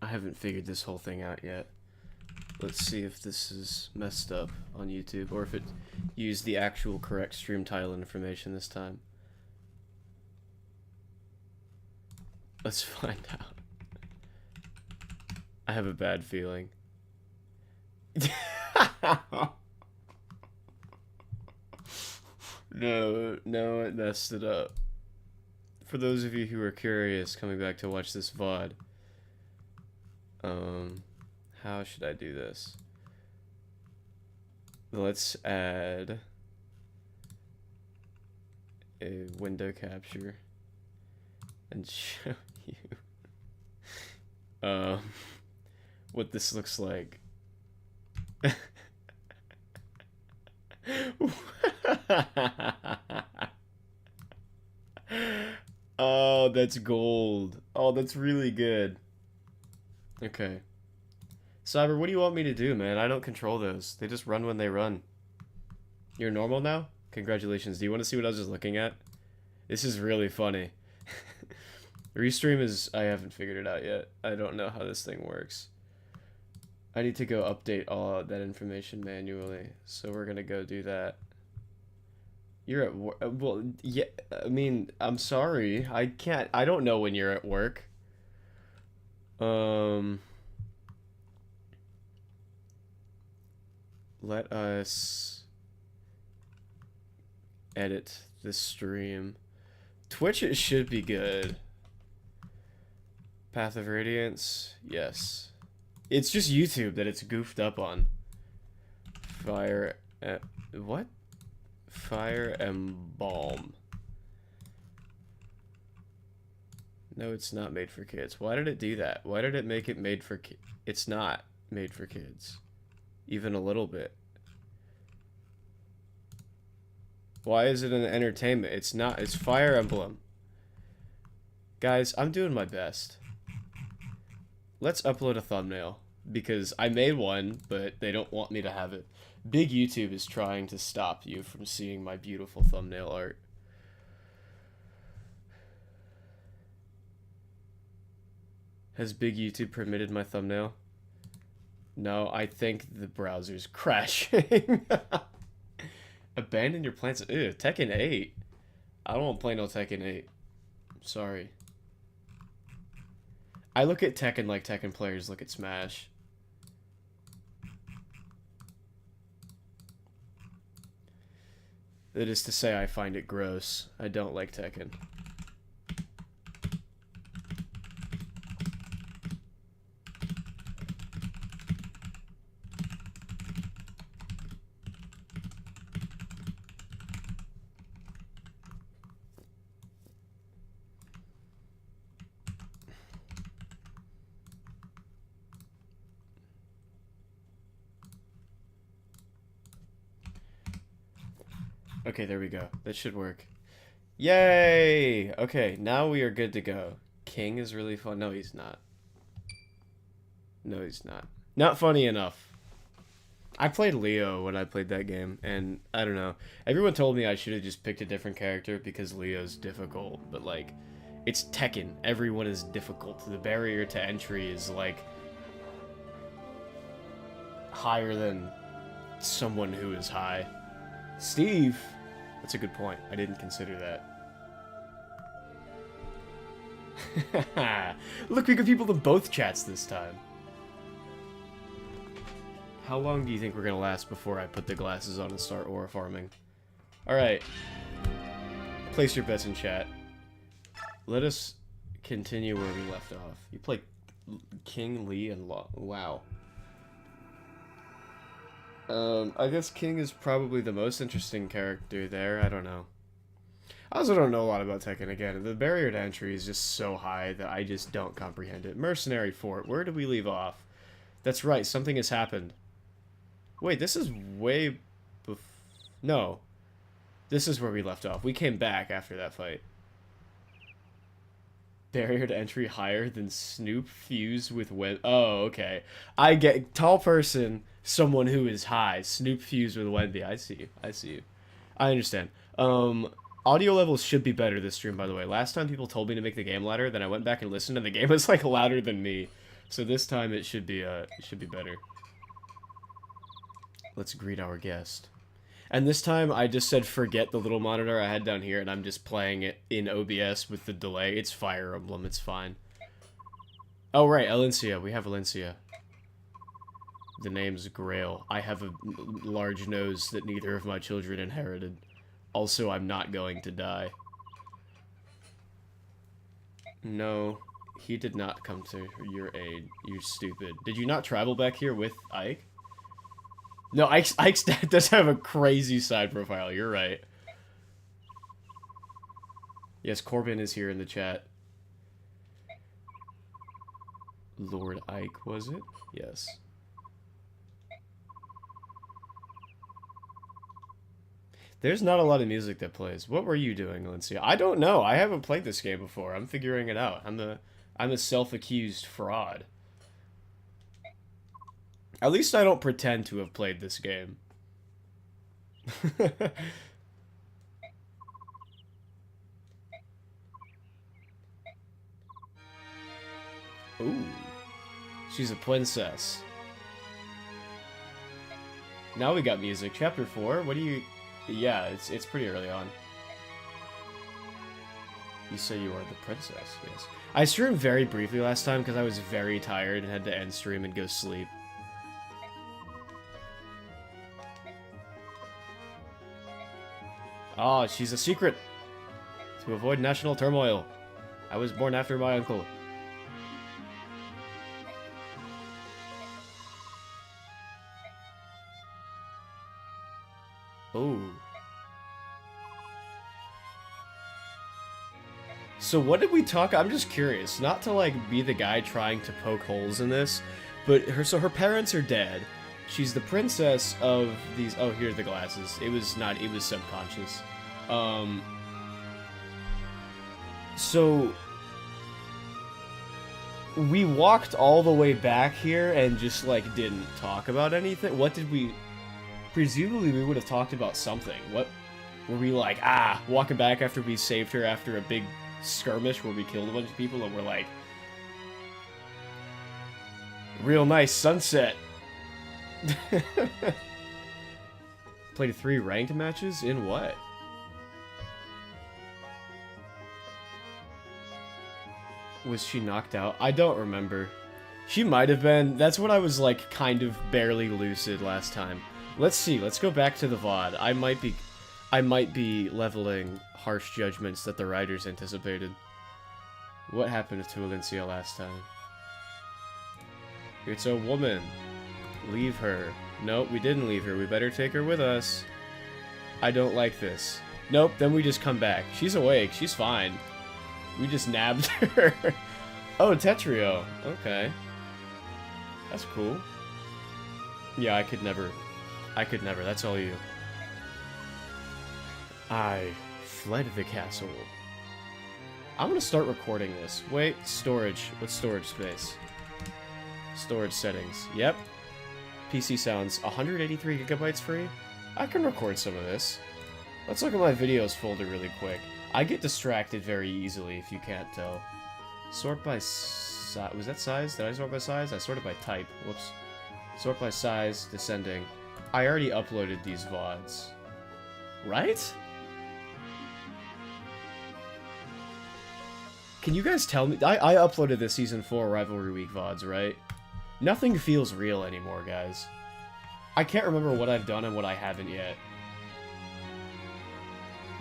I haven't figured this whole thing out yet. Let's see if this is messed up on YouTube, or if it used the actual correct stream title information this time. Let's find out. I have a bad feeling. No, it messed it up. For those of you who are curious, coming back to watch this VOD, how should I do this? Let's add a window capture and show you what this looks like. Oh, that's gold. Oh, that's really good. Okay. Cyber, what do you want me to do, man? I don't control those. They just run when they run. You're normal now? Congratulations. Do you want to see what I was just looking at? This is really funny. Restream is... I haven't figured it out yet. I don't know how this thing works. I need to go update all that information manually. So we're going to go do that. You're at work. Well, yeah, I mean, I'm sorry. I can't. I don't know when you're at work. Let us edit the stream. Twitch, it should be good. Path of Radiance, yes. It's just YouTube that it's goofed up on. Fire, what? Fire embalm. No, it's not made for kids. Why did it do that? Why did it make it made for kids? It's not made for kids. Even a little bit. Why is it an entertainment? It's not. It's Fire Emblem. Guys, I'm doing my best. Let's upload a thumbnail. Because I made one, but they don't want me to have it. Big YouTube is trying to stop you from seeing my beautiful thumbnail art. Has Big YouTube permitted my thumbnail? No, I think the browser's crashing. Abandon your plans. Ew, Tekken 8. I don't want to play no Tekken 8. Sorry. I look at Tekken like Tekken players look at Smash. That is to say, I find it gross. I don't like Tekken. Okay, there we go. That should work. Yay! Okay, now we are good to go. King is really fun. No, he's not. No, he's not. Not funny enough. I played Leo when I played that game, and I don't know. Everyone told me I should have just picked a different character because Leo's difficult, but like, it's Tekken. Everyone is difficult. The barrier to entry is like higher than someone who is high. Steve! That's a good point. I didn't consider that. Look, we got people in both chats this time. How long do you think we're gonna last before I put the glasses on and start aura farming? Alright. Place your bets in chat. Let us continue where we left off. You play King, Lee, and Law. Wow. I guess King is probably the most interesting character there. I don't know. I also don't know a lot about Tekken. Again, the barrier to entry is just so high that I just don't comprehend it. Mercenary Fort. Where did we leave off? That's right. Something has happened. Wait, this is way... No. This is where we left off. We came back after that fight. Barrier to entry higher than Snoop fuse with web. Oh, okay. I get tall person, someone who is high. Snoop fuse with Wendy. I see you. I see you. I understand. Audio levels should be better this stream, by the way. Last time people told me to make the game louder, then I went back and listened, and the game was like louder than me. So this time it should be better. Let's greet our guest. And this time I just said forget the little monitor I had down here, and I'm just playing it in OBS with the delay. It's Fire Emblem, it's fine. Oh right, Alencia. We have Alencia. The name's Grail. I have a large nose that neither of my children inherited. Also, I'm not going to die. No, he did not come to your aid. You're stupid. Did you not travel back here with Ike? No, Ike's dad does have a crazy side profile. You're right. Yes, Corbin is here in the chat. Lord Ike, was it? Yes. There's not a lot of music that plays. What were you doing, Valencia? I don't know. I haven't played this game before. I'm figuring it out. I'm a self-accused fraud. At least I don't pretend to have played this game. Ooh. She's a princess. Now we got music. Chapter 4. What do you... Yeah, it's pretty early on. You say you are the princess, yes. I streamed very briefly last time because I was very tired and had to end stream and go sleep. Ah, she's a secret. To avoid national turmoil. I was born after my uncle. Oh. So what did we talk? I'm just curious, not to like be the guy trying to poke holes in this, but her parents are dead. She's the princess of these. Oh, here are the glasses. It was subconscious. So we walked all the way back here and just like didn't talk about anything. What did we? Presumably we would have talked about something. What were we like? Walking back after we saved her after a big skirmish where we killed a bunch of people, and we're like, real nice sunset. Played 3 ranked matches? In what? Was she knocked out? I don't remember. She might have been. That's what I was like kind of barely lucid last time. Let's see. Let's go back to the VOD. I might be leveling harsh judgments that the writers anticipated. What happened to Valencia last time? It's a woman. Leave her. Nope, we didn't leave her. We better take her with us. I don't like this. Nope, then we just come back. She's awake. She's fine. We just nabbed her. Oh, Tetrio. Okay. That's cool. Yeah, I could never. That's all you. I fled the castle. I'm gonna start recording this. Wait, storage. What's storage space? Storage settings. Yep. PC sounds 183 gigabytes free. I can record some of this. Let's look at my videos folder really quick. I get distracted very easily if you can't tell. Sort by size. Was that size? Did I sort by size? I sorted by type. Whoops. Sort by size, descending. I already uploaded these VODs. Right? Can you guys tell me? I uploaded the Season 4 Rivalry Week VODs, right? Nothing feels real anymore, guys. I can't remember what I've done and what I haven't yet.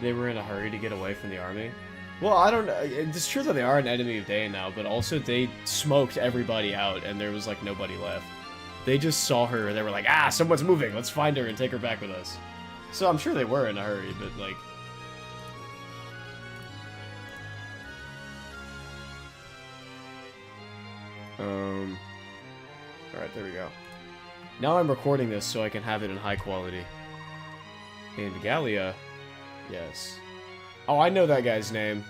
They were in a hurry to get away from the army. Well, I don't know. It's true that they are an enemy of Day now, but also they smoked everybody out and there was like nobody left. They just saw her and they were like, someone's moving. Let's find her and take her back with us. So I'm sure they were in a hurry, but like... Alright, there we go. Now I'm recording this so I can have it in high quality. And Gallia... Yes. Oh, I know that guy's name.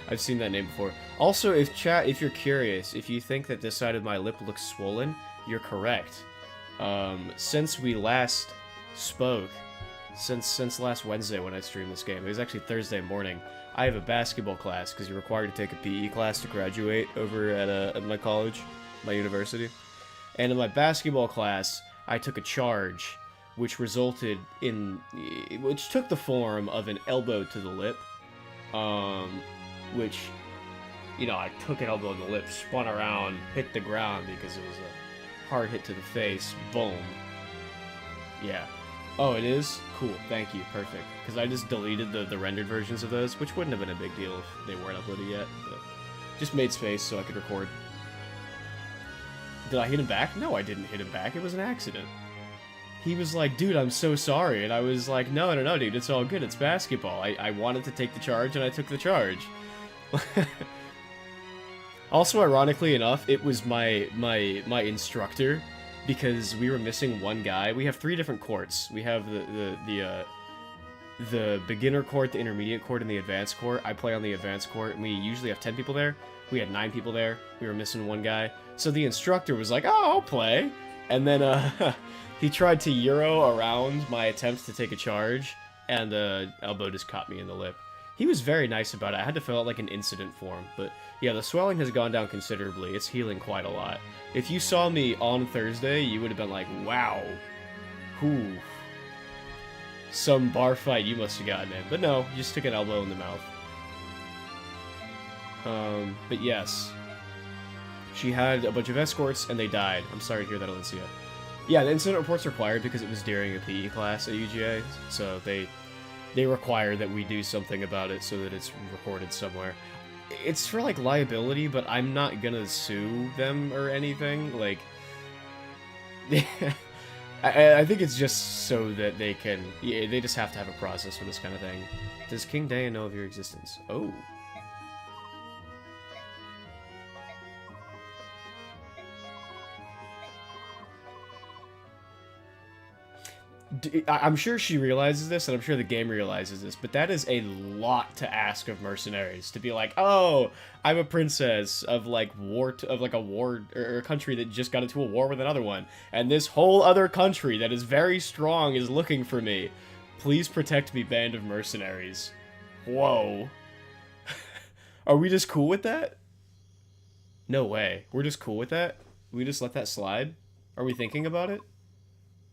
I've seen that name before. Also, if you're curious, if you think that this side of my lip looks swollen, you're correct. Since we last spoke, since last Wednesday when I streamed this game, it was actually Thursday morning, I have a basketball class because you're required to take a PE class to graduate over at my college, my university. And in my basketball class, I took a charge, which took the form of an elbow to the lip, which, you know, I took an elbow in the lip, spun around, hit the ground because it was a hard hit to the face, boom. Yeah. Oh, it is? Cool, thank you, perfect. Because I just deleted the rendered versions of those, which wouldn't have been a big deal if they weren't uploaded yet, but just made space so I could record. Did I hit him back? No, I didn't hit him back, it was an accident. He was like, dude, I'm so sorry, and I was like, no, dude, it's all good, it's basketball. I wanted to take the charge, and I took the charge. Also, ironically enough, it was my instructor, because we were missing one guy. We have 3 different courts. We have the beginner court, the intermediate court, and the advanced court. I play on the advanced court, and we usually have 10 people there. We had 9 people there. We were missing one guy. So the instructor was like, oh, I'll play. And then he tried to Euro around my attempt to take a charge, and elbow just caught me in the lip. He was very nice about it. I had to fill out like an incident form, but yeah, the swelling has gone down considerably. It's healing quite a lot. If you saw me on Thursday, you would have been like, wow, whew, some bar fight you must have gotten in. But no, just took an elbow in the mouth. But yes, she had a bunch of escorts and they died. I'm sorry to hear that, Alicia. Yeah, the incident report's required because it was during a PE class at UGA, so they require that we do something about it so that it's recorded somewhere. It's for, like, liability, but I'm not gonna sue them or anything. Like, I think it's just so that they can... Yeah, they just have to have a process for this kind of thing. Does King Daya know of your existence? Oh. I'm sure she realizes this, and I'm sure the game realizes this, but that is a lot to ask of mercenaries, to be like, oh, I'm a princess of, like, a war, or a country that just got into a war with another one, and this whole other country that is very strong is looking for me. Please protect me, band of mercenaries. Whoa. Are we just cool with that? No way. We're just cool with that? We just let that slide? Are we thinking about it?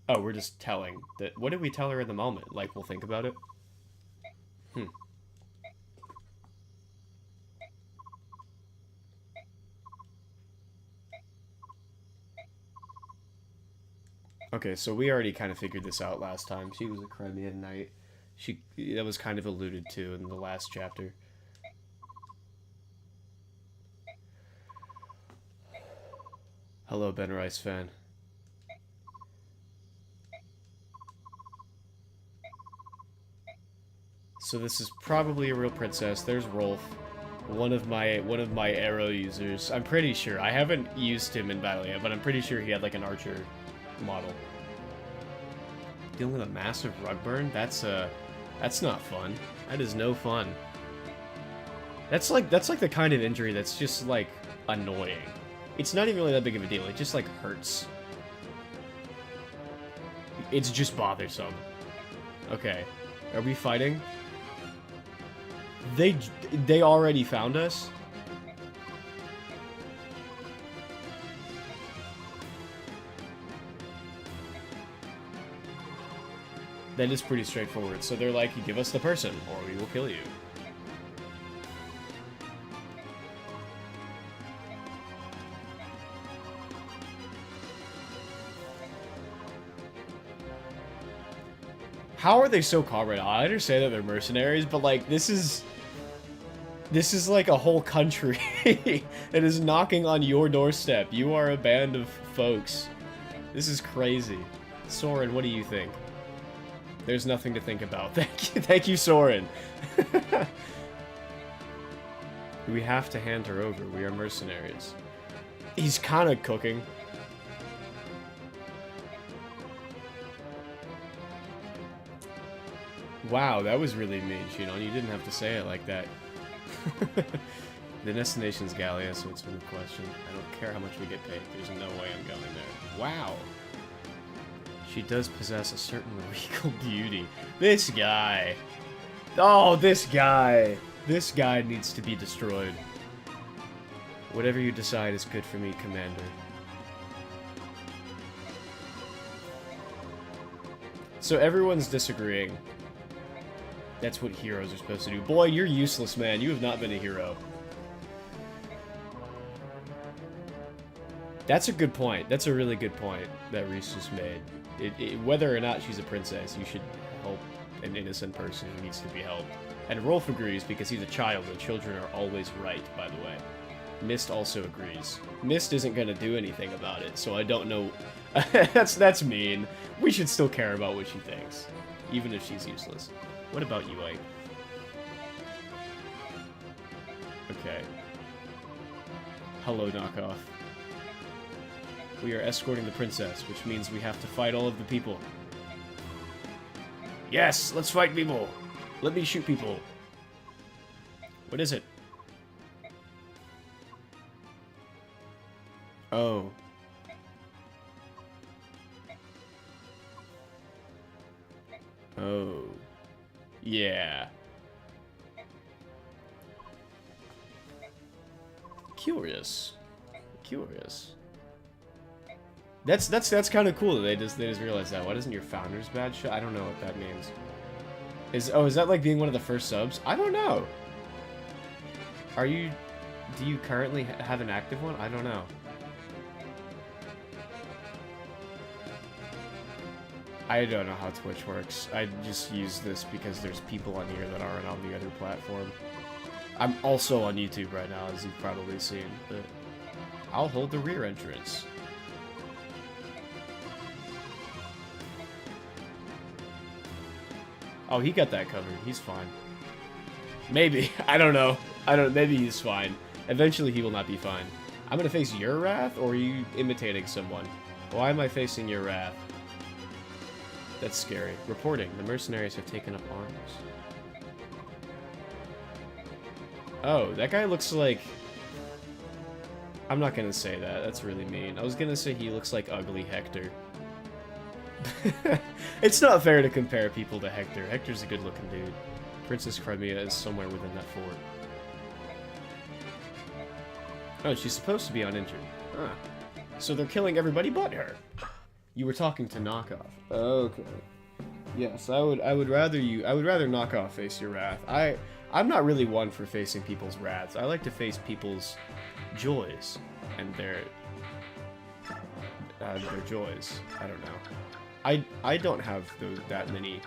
Oh, we're just telling. That. What did we tell her in the moment? Like, we'll think about it? Okay, so we already kind of figured this out last time. She was a Crimean knight. That was kind of alluded to in the last chapter. Hello, Ben Rice fan. So this is probably a real princess. There's Rolf, one of my arrow users. I'm pretty sure. I haven't used him in battle yet, but I'm pretty sure he had like an archer model. Dealing with a massive rug burn? That's not fun. That is no fun. That's like the kind of injury that's just like annoying. It's not even really that big of a deal. It just like hurts. It's just bothersome. Okay. Are we fighting? They already found us? That is pretty straightforward. So they're like, give us the person, or we will kill you. How are they so calm right now? I understand that they're mercenaries, but like, this is like a whole country that is knocking on your doorstep. You are a band of folks. This is crazy. Soren, what do you think? There's nothing to think about. Thank you, Soren. We have to hand her over. We are mercenaries. He's kind of cooking. Wow, that was really mean, Shinon. You didn't have to say it like that. The destination's Gallia, so it's a good question. I don't care how much we get paid. There's no way I'm going there. Wow. She does possess a certain regal beauty. This guy. Oh, this guy. This guy needs to be destroyed. Whatever you decide is good for me, Commander. So everyone's disagreeing. That's what heroes are supposed to do. Boy, you're useless, man. You have not been a hero. That's a good point. That's a really good point that Reese just made. Whether or not she's a princess, you should help an innocent person who needs to be helped. And Rolf agrees because he's a child and children are always right, by the way. Mist also agrees. Mist isn't going to do anything about it, so I don't know... that's mean. We should still care about what she thinks, even if she's useless. What about you, Ike? Okay. Hello, knockoff. We are escorting the princess, which means we have to fight all of the people. Yes, let's fight people. Let me shoot people. What is it? Oh. Oh. Yeah. Curious. Curious. That's kind of cool that they just realized that. Why doesn't your founder's badge show? I don't know what that means. Is that like being one of the first subs? I don't know. Do you currently have an active one? I don't know. I don't know how Twitch works. I just use this because there's people on here that aren't on the other platform. I'm also on YouTube right now, as you've probably seen, but I'll hold the rear entrance. Oh, he got that covered. He's fine. Maybe. I don't know. Maybe he's fine. Eventually he will not be fine. I'm gonna face your wrath, or are you imitating someone? Why am I facing your wrath? That's scary. Reporting. The mercenaries have taken up arms. Oh, that guy looks like... I'm not gonna say that. That's really mean. I was gonna say he looks like ugly Hector. It's not fair to compare people to Hector. Hector's a good-looking dude. Princess Crimea is somewhere within that fort. Oh, she's supposed to be uninjured. Huh. So they're killing everybody but her. You were talking to Knockoff. Okay. Yes, I would rather Knockoff face your wrath. I'm not really one for facing people's wraths. I like to face people's joys and their joys. I don't know. I don't have that many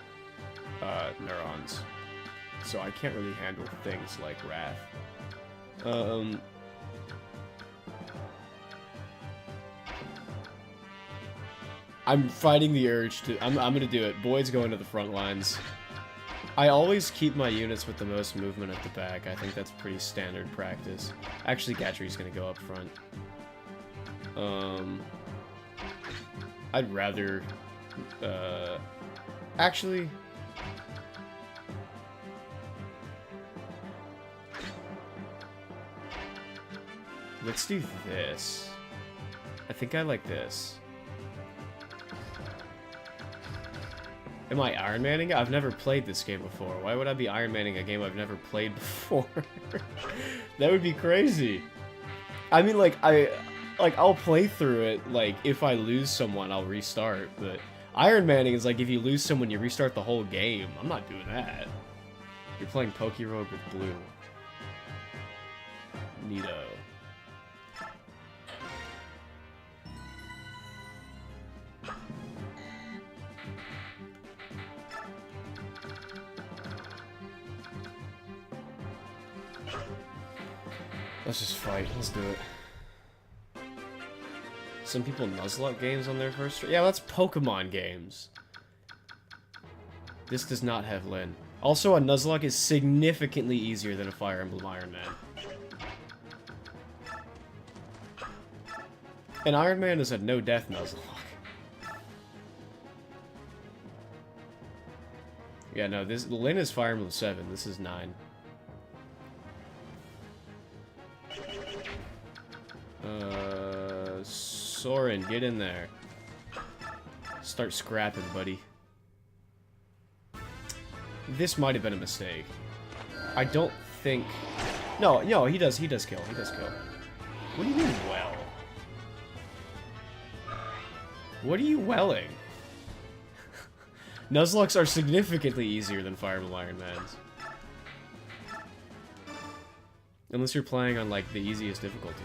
neurons, so I can't really handle things like wrath. I'm fighting the urge to... I'm gonna do it. Boyd's going to the front lines. I always keep my units with the most movement at the back. I think that's pretty standard practice. Actually, Gatry's gonna go up front. I'd rather... actually... let's do this. I think I like this. Am I Iron Manning? I've never played this game before. Why would I be Iron Manning a game I've never played before? That would be crazy. I mean, like, I'll play through it, like, if I lose someone, I'll restart, but Iron Manning is like, if you lose someone, you restart the whole game. I'm not doing that. You're playing Pokerogue with blue. Neato. Let's just fight. Let's do it. Some people Nuzlocke games on their first... Yeah, that's Pokemon games. This does not have Lyn. Also, a Nuzlocke is significantly easier than a Fire Emblem Iron Man. And Iron Man is a no-death Nuzlocke. Yeah, no, Lyn is Fire Emblem 7. This is 9. Soren, get in there. Start scrapping, buddy. This might have been a mistake. I don't think... No, he does kill. He does kill. What do you mean, well? What are you welling? Nuzlockes are significantly easier than Fire Emblem Iron Mans. Unless you're playing on, like, the easiest difficulty.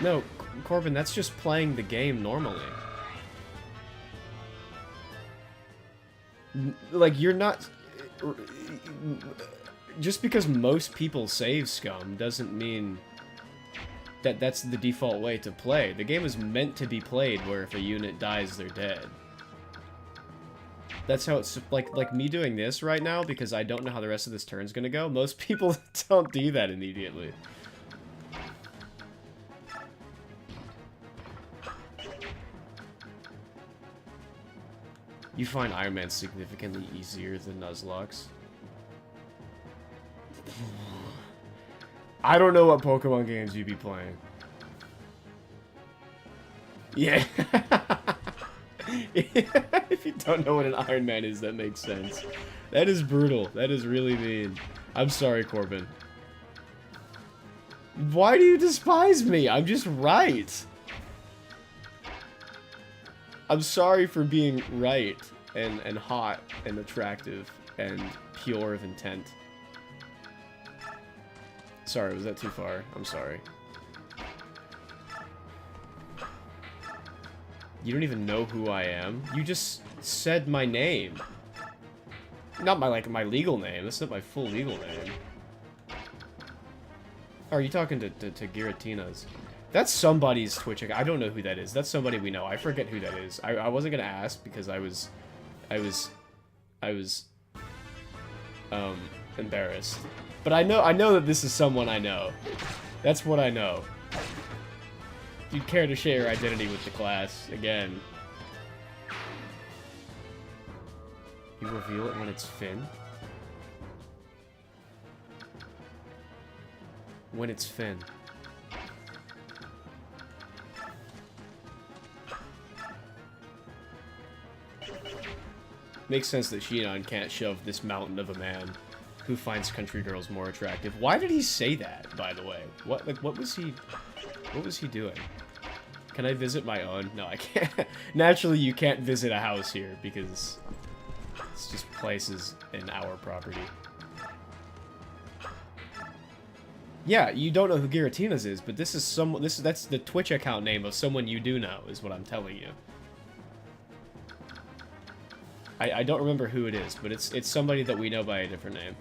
No, Corbin, that's just playing the game normally. Like, you're not... Just because most people save scum doesn't mean that that's the default way to play. The game is meant to be played where if a unit dies, they're dead. That's how it's, like me doing this right now, because I don't know how the rest of this turn's gonna go. Most people don't do that immediately. You find Iron Man significantly easier than Nuzlockes? I don't know what Pokemon games you be playing. Yeah. If you don't know what an Iron Man is, that makes sense. That is brutal. That is really mean. I'm sorry, Corbin. Why do you despise me? I'm just right. I'm sorry for being right and hot and attractive and pure of intent. Sorry, was that too far? I'm sorry. You don't even know who I am? You just said my name. Not my, like, my legal name. That's not my full legal name. Oh, are you talking to Giratina's? That's somebody's Twitch account. I don't know who that is. That's somebody we know. I forget who that is. I wasn't gonna ask because I was embarrassed. But I know that this is someone I know. That's what I know. If you'd care to share your identity with the class, again. You reveal it when it's Finn? When it's Finn. Makes sense that Shinon can't shove this mountain of a man who finds country girls more attractive. Why did he say that, by the way? What was he doing? Can I visit my own? No, I can't. Naturally, you can't visit a house here because it's just places in our property. Yeah, you don't know who Giratina's is, but this is that's the Twitch account name of someone you do know, is what I'm telling you. I don't remember who it is, but it's somebody that we know by a different name.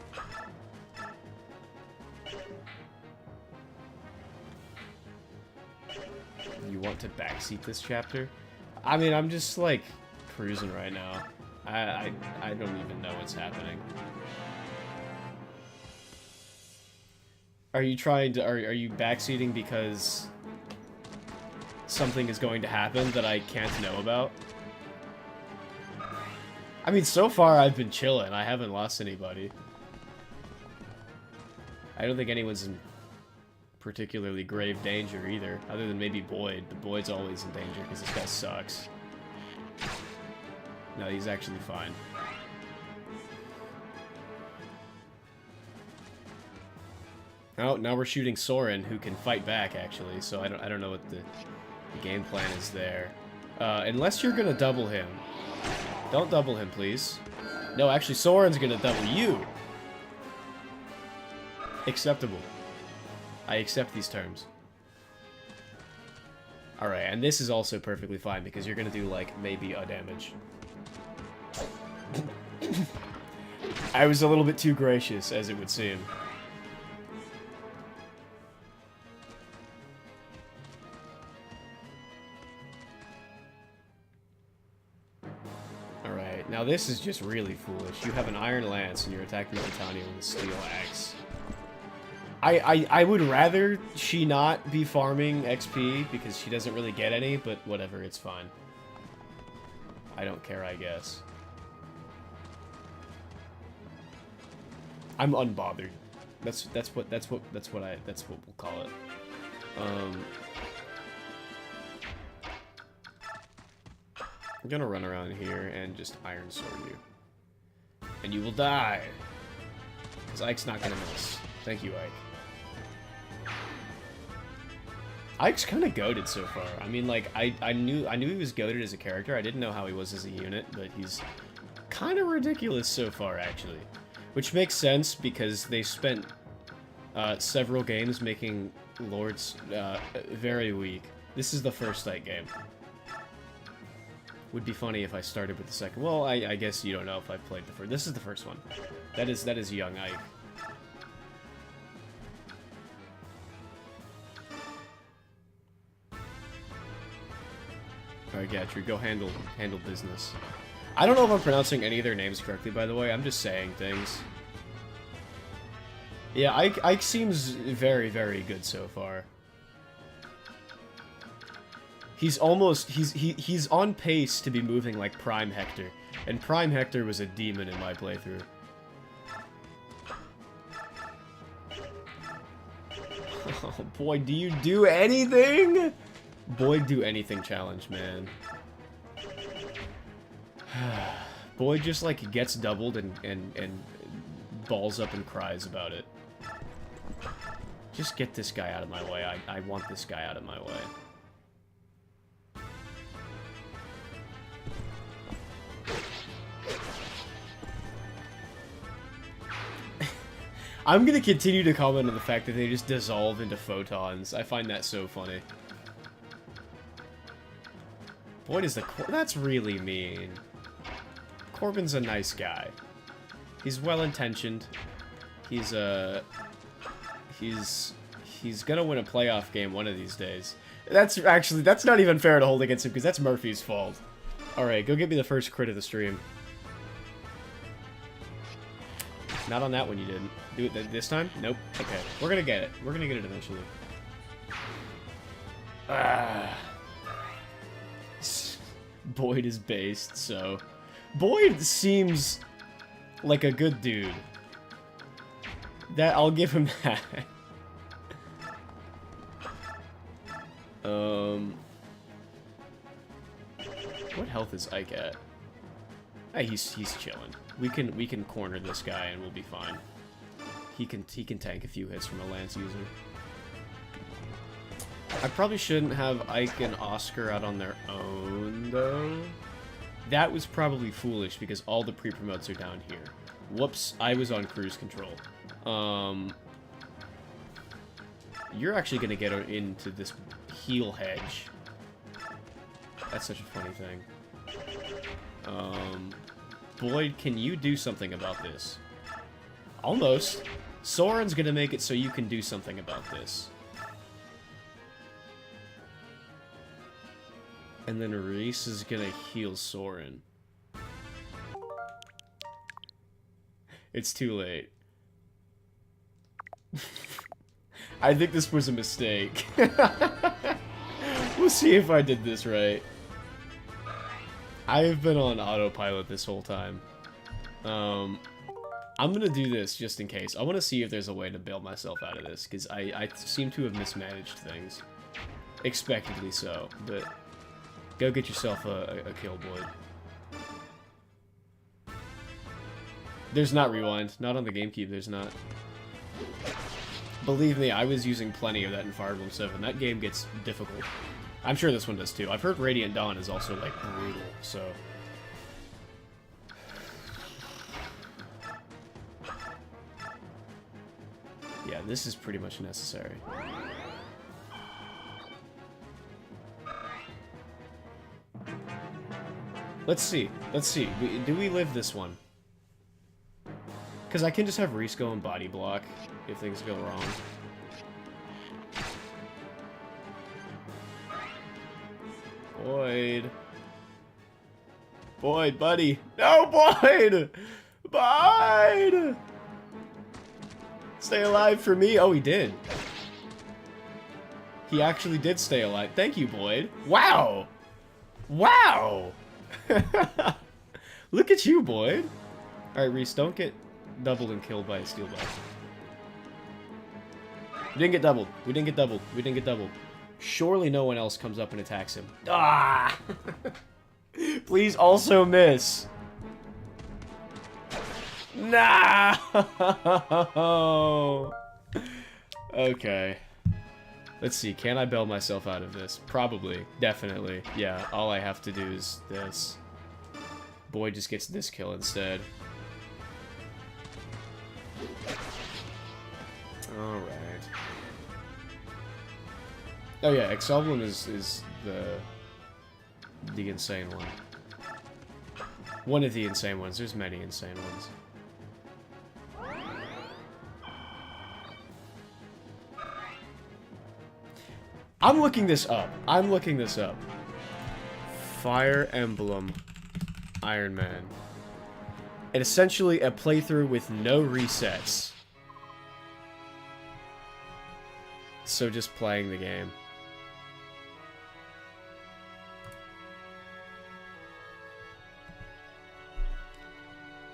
You want to backseat this chapter? I mean, I'm just, like, cruising right now. I don't even know what's happening. Are you trying to... Are you backseating because something is going to happen that I can't know about? I mean, so far I've been chilling. I haven't lost anybody. I don't think anyone's in particularly grave danger either, other than maybe Boyd. But Boyd's always in danger because this guy sucks. No, he's actually fine. Oh, now we're shooting Soren, who can fight back actually. So I don't know what the game plan is there. Unless you're gonna double him. Don't double him, please. No, actually, Soren's gonna double you. Acceptable. I accept these terms. Alright, and this is also perfectly fine, because you're gonna do, like, maybe a damage. I was a little bit too gracious, as it would seem. Now this is just really foolish. You have an Iron Lance and you're attacking Titania with a Steel Axe. I would rather she not be farming XP because she doesn't really get any, but whatever, it's fine. I don't care, I guess. I'm unbothered. That's what we'll call it. I'm gonna run around here and just Iron Sword you. And you will die. Because Ike's not gonna miss. Thank you, Ike. Ike's kind of goated so far. I mean, like, I knew he was goated as a character. I didn't know how he was as a unit, but he's kind of ridiculous so far, actually. Which makes sense, because they spent several games making Lords very weak. This is the first Ike game. Would be funny if I started with the second. Well, I guess you don't know if I've played the first. This is the first one. That is young Ike. Alright, Gatry, go handle business. I don't know if I'm pronouncing any of their names correctly, by the way. I'm just saying things. Yeah, Ike seems very, very good so far. He's almost, he's on pace to be moving like Prime Hector. And Prime Hector was a demon in my playthrough. Oh boy, do you do anything? Boy, do anything challenge, man. Boy just like gets doubled and balls up and cries about it. Just get this guy out of my way. I want this guy out of my way. I'm gonna continue to comment on the fact that they just dissolve into photons. I find that so funny. Boy, does that's really mean. Corbin's a nice guy. He's well-intentioned. He's gonna win a playoff game one of these days. That's not even fair to hold against him, because that's Murphy's fault. Alright, go get me the first crit of the stream. Not on that one you didn't. Do it this time? Nope. Okay. We're gonna get it. We're gonna get it eventually. Boyd is based, so... Boyd seems like a good dude. I'll give him that. What health is Ike at? Hey, he's chilling. We can corner this guy and we'll be fine. He can tank a few hits from a lance user. I probably shouldn't have Ike and Oscar out on their own though. That was probably foolish because all the pre-promotes are down here. Whoops, I was on cruise control. You're actually gonna get into this heal hedge. That's such a funny thing. Boyd, can you do something about this? Almost. Soren's gonna make it so you can do something about this. And then Reese is gonna heal Soren. It's too late. I think this was a mistake. We'll see if I did this right. I've been on autopilot this whole time. I'm gonna do this just in case. I want to see if there's a way to bail myself out of this, because I seem to have mismanaged things. Expectedly so, but go get yourself a kill, Boyd. There's not rewind. Not on the GameCube, there's not. Believe me, I was using plenty of that in Fire Emblem 7. That game gets difficult. I'm sure this one does too. I've heard Radiant Dawn is also, like, brutal, so... Yeah, this is pretty much necessary. Let's see. Let's see. Do we live this one? Because I can just have Reese go and body block if things go wrong. Boyd. Boyd, buddy. No, Boyd! Boyd! Stay alive for me. Oh, he did. He actually did stay alive. Thank you, Boyd. Wow! Wow! Look at you, Boyd. Alright, Reese, don't get doubled and killed by a steel bug. We didn't get doubled. We didn't get doubled. We didn't get doubled. Surely no one else comes up and attacks him. Ah! Please also miss. No! Okay. Let's see, can I bail myself out of this? Probably. Definitely. Yeah, all I have to do is this. Boy just gets this kill instead. Alright. Oh yeah, emblem is the insane one. One of the insane ones. There's many insane ones. I'm looking this up. I'm looking this up. Fire Emblem Iron Man. And essentially a playthrough with no resets. So just playing the game.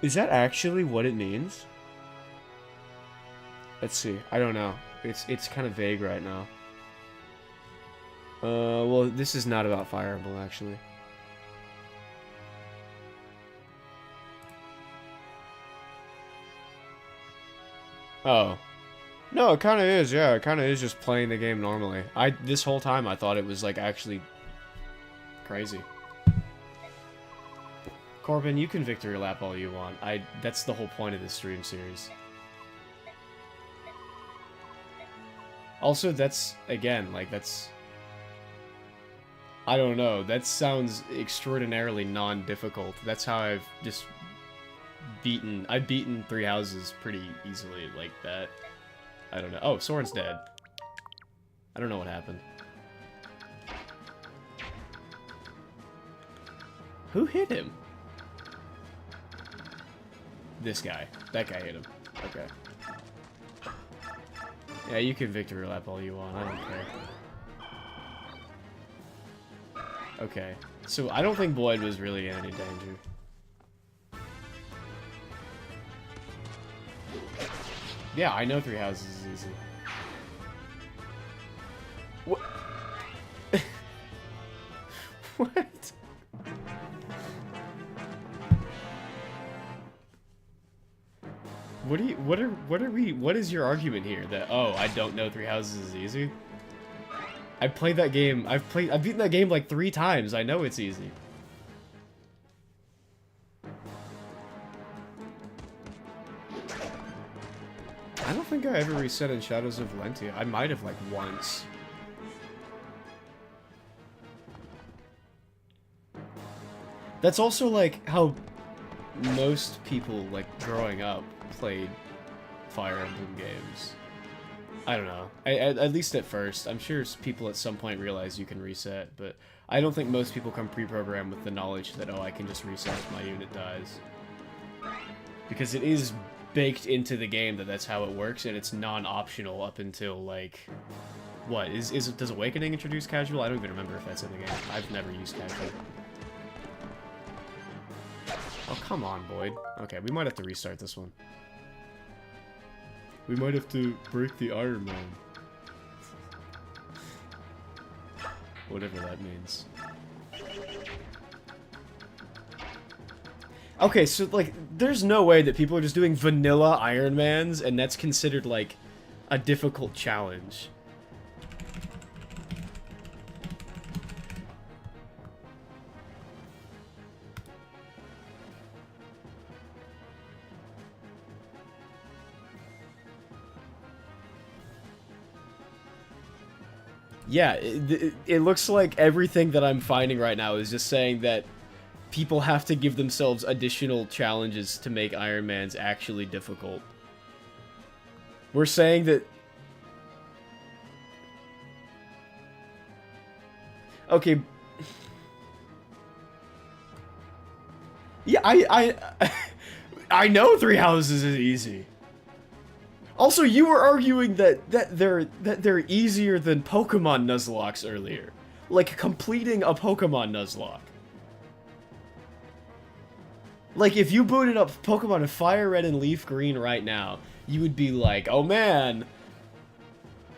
Is that actually what it means? Let's see. I don't know. It's kind of vague right now. Well, this is not about Fire Emblem, actually. Oh. No, it kind of is, yeah. It kind of is just playing the game normally. This whole time, I thought it was, like, actually crazy. Corbin, you can victory lap all you want. That's the whole point of this stream series. Also, that's, again, like, that's... I don't know, that sounds extraordinarily non-difficult. That's how I've just I've beaten 3 houses pretty easily like that. I don't know. Oh, Soren's dead. I don't know what happened. Who hit him? This guy. That guy hit him. Okay. Yeah, you can victory lap all you want. I don't care. Okay. So, I don't think Boyd was really in any danger. Yeah, I know 3 houses is easy. What? What? What is your argument here? That, oh, I don't know 3 houses is easy? I played that game, I've beaten that game like 3 times, I know it's easy. I don't think I ever reset in Shadows of Valentia. I might have, like, once. That's also, like, how most people, like, growing up played Fire Emblem games. I don't know. At least at first. I'm sure people at some point realize you can reset, but I don't think most people come pre-programmed with the knowledge that, oh, I can just reset if my unit dies. Because it is baked into the game that that's how it works, and it's non-optional up until, like... What? Does Awakening introduce casual? I don't even remember if that's in the game. I've never used casual. Oh, come on, Boyd. Okay, we might have to restart this one. We might have to break the Iron Man. Whatever that means. Okay, so, like, there's no way that people are just doing vanilla Iron Mans, and that's considered, like, a difficult challenge. Yeah, it looks like everything that I'm finding right now is just saying that people have to give themselves additional challenges to make Iron Mans actually difficult. We're saying that... Okay. Yeah, I know 3 houses is easy. Also, you were arguing that they're easier than Pokemon Nuzlocks earlier. Like, completing a Pokemon Nuzlocke. Like, if you booted up Pokemon Fire Red and Leaf Green right now, you would be like, oh man,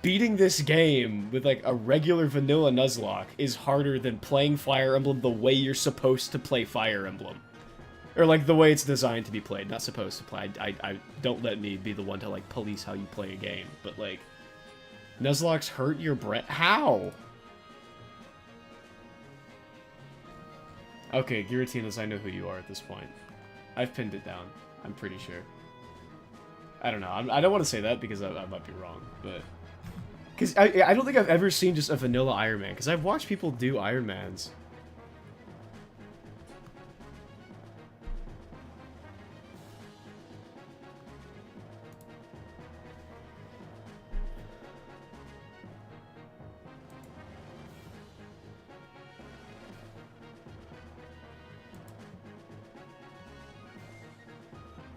beating this game with, like, a regular vanilla Nuzlocke is harder than playing Fire Emblem the way you're supposed to play Fire Emblem. Or, like, the way it's designed to be played, not supposed to play. I don't let me be the one to, like, police how you play a game. But, like, Nuzlocke's hurt your breath? How? Okay, Giratinas, I know who you are at this point. I've pinned it down. I'm pretty sure. I don't know. I don't want to say that because I might be wrong, but... Because I don't think I've ever seen just a vanilla Iron Man, because I've watched people do Iron Mans.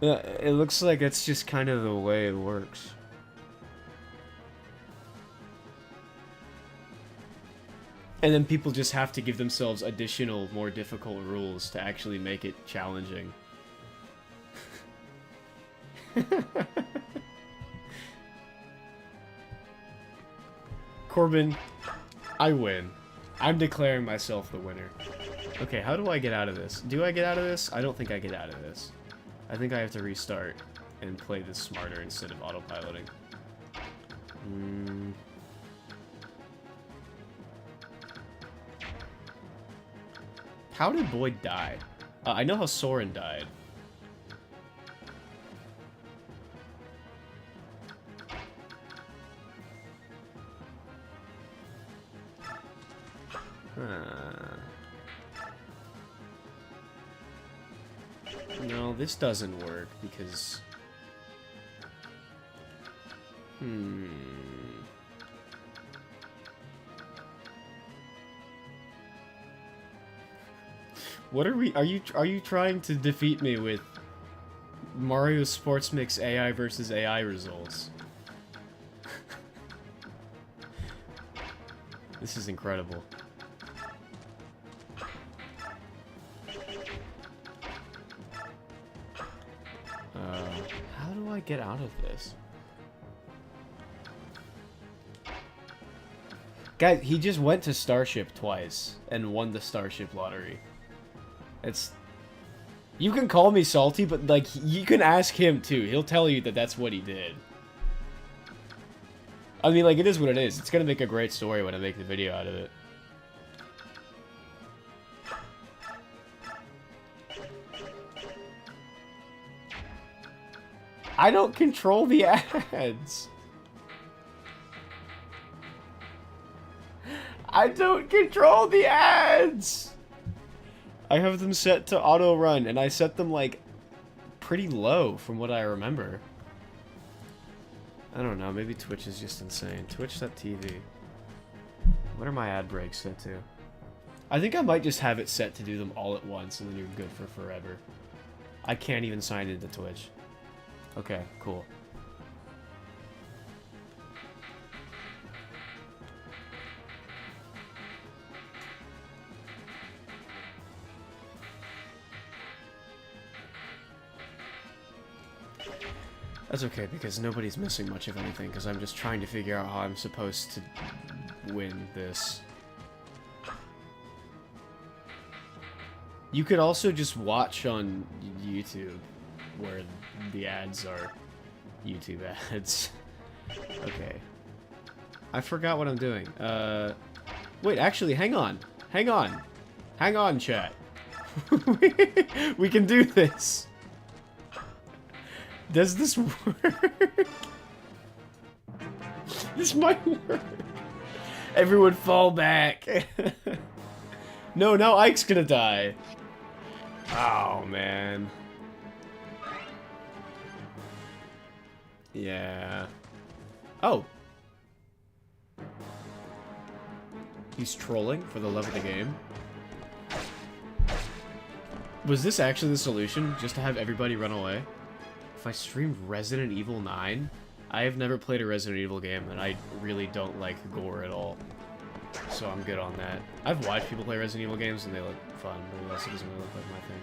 Yeah, it looks like it's just kind of the way it works. And then people just have to give themselves additional, more difficult rules to actually make it challenging. Corbin, I win. I'm declaring myself the winner. Okay, how do I get out of this? Do I get out of this? I don't think I get out of this. I think I have to restart and play this smarter instead of autopiloting. How did Boyd die? I know how Soren died. No, this doesn't work because... What are we... Are you trying to defeat me with Mario Sports Mix AI versus AI results? This is incredible. How do I get out of this? Guys, he just went to Starship twice and won the Starship lottery. It's... You can call me salty, but, like, you can ask him, too. He'll tell you that that's what he did. I mean, like, it is what it is. It's gonna make a great story when I make the video out of it. I don't control the ads. I don't control the ads. I have them set to auto run, and I set them, like, pretty low from what I remember. I don't know, maybe Twitch is just insane. Twitch.tv. What are my ad breaks set to? I think I might just have it set to do them all at once, and then you're good for forever. I can't even sign into Twitch. Okay, cool. That's okay, because nobody's missing much of anything, because I'm just trying to figure out how I'm supposed to win this. You could also just watch on YouTube, where the ads are YouTube ads. Okay. I forgot what I'm doing. Wait, actually, hang on. Hang on. Hang on, chat. We can do this. Does this work? This might work. Everyone fall back. No, now Ike's gonna die. Oh, man. Yeah. Oh. He's trolling for the love of the game. Was this actually the solution? Just to have everybody run away? If I streamed Resident Evil 9? I have never played a Resident Evil game, and I really don't like gore at all. So I'm good on that. I've watched people play Resident Evil games, and they look fun, but it also doesn't really look like my thing.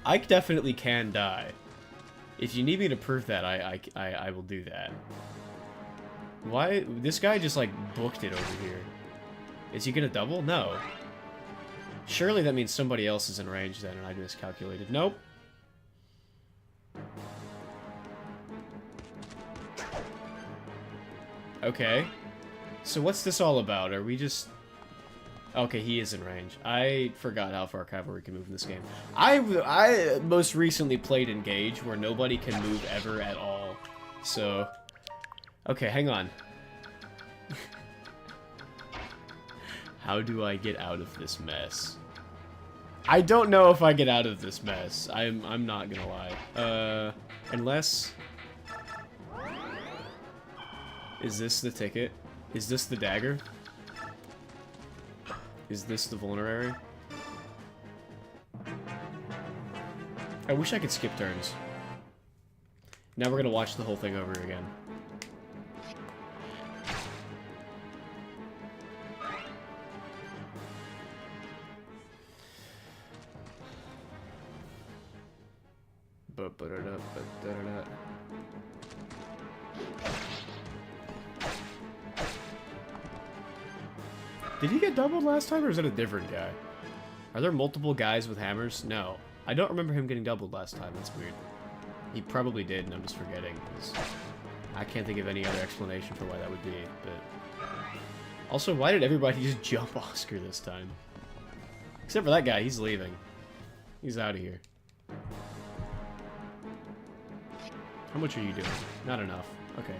Ike definitely can die. If you need me to prove that, I will do that. Why? This guy just, like, booked it over here. Is he gonna double? No. Surely that means somebody else is in range then, and I miscalculated. Nope. Okay. So what's this all about? Are we just... Okay, he is in range. I forgot how far cavalry can move in this game. I most recently played Engage, where nobody can move ever at all. So... Okay, hang on. How do I get out of this mess? I don't know if I get out of this mess. I'm not gonna lie. Unless... Is this the ticket? Is this the dagger? Is this the vulnerary? I wish I could skip turns. Now we're gonna watch the whole thing over again. Did he get doubled last time, or is it a different guy? Are there multiple guys with hammers? No. I don't remember him getting doubled last time. That's weird. He probably did, and I'm just forgetting. I can't think of any other explanation for why that would be, but... Also, why did everybody just jump Oscar this time? Except for that guy, he's leaving. He's out of here. How much are you doing? Not enough. Okay.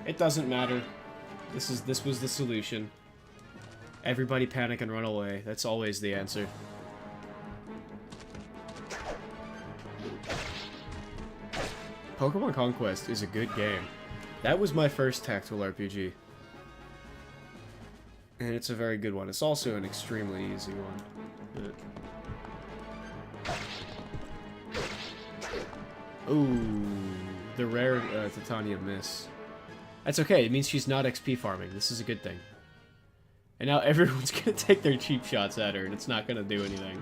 It doesn't matter. This was the solution. Everybody panic and run away. That's always the answer. Pokemon Conquest is a good game. That was my first tactical RPG. And it's a very good one. It's also an extremely easy one. Ooh, the rare Titanium Miss. That's okay, it means she's not XP farming. This is a good thing. And now everyone's gonna take their cheap shots at her, and it's not gonna do anything.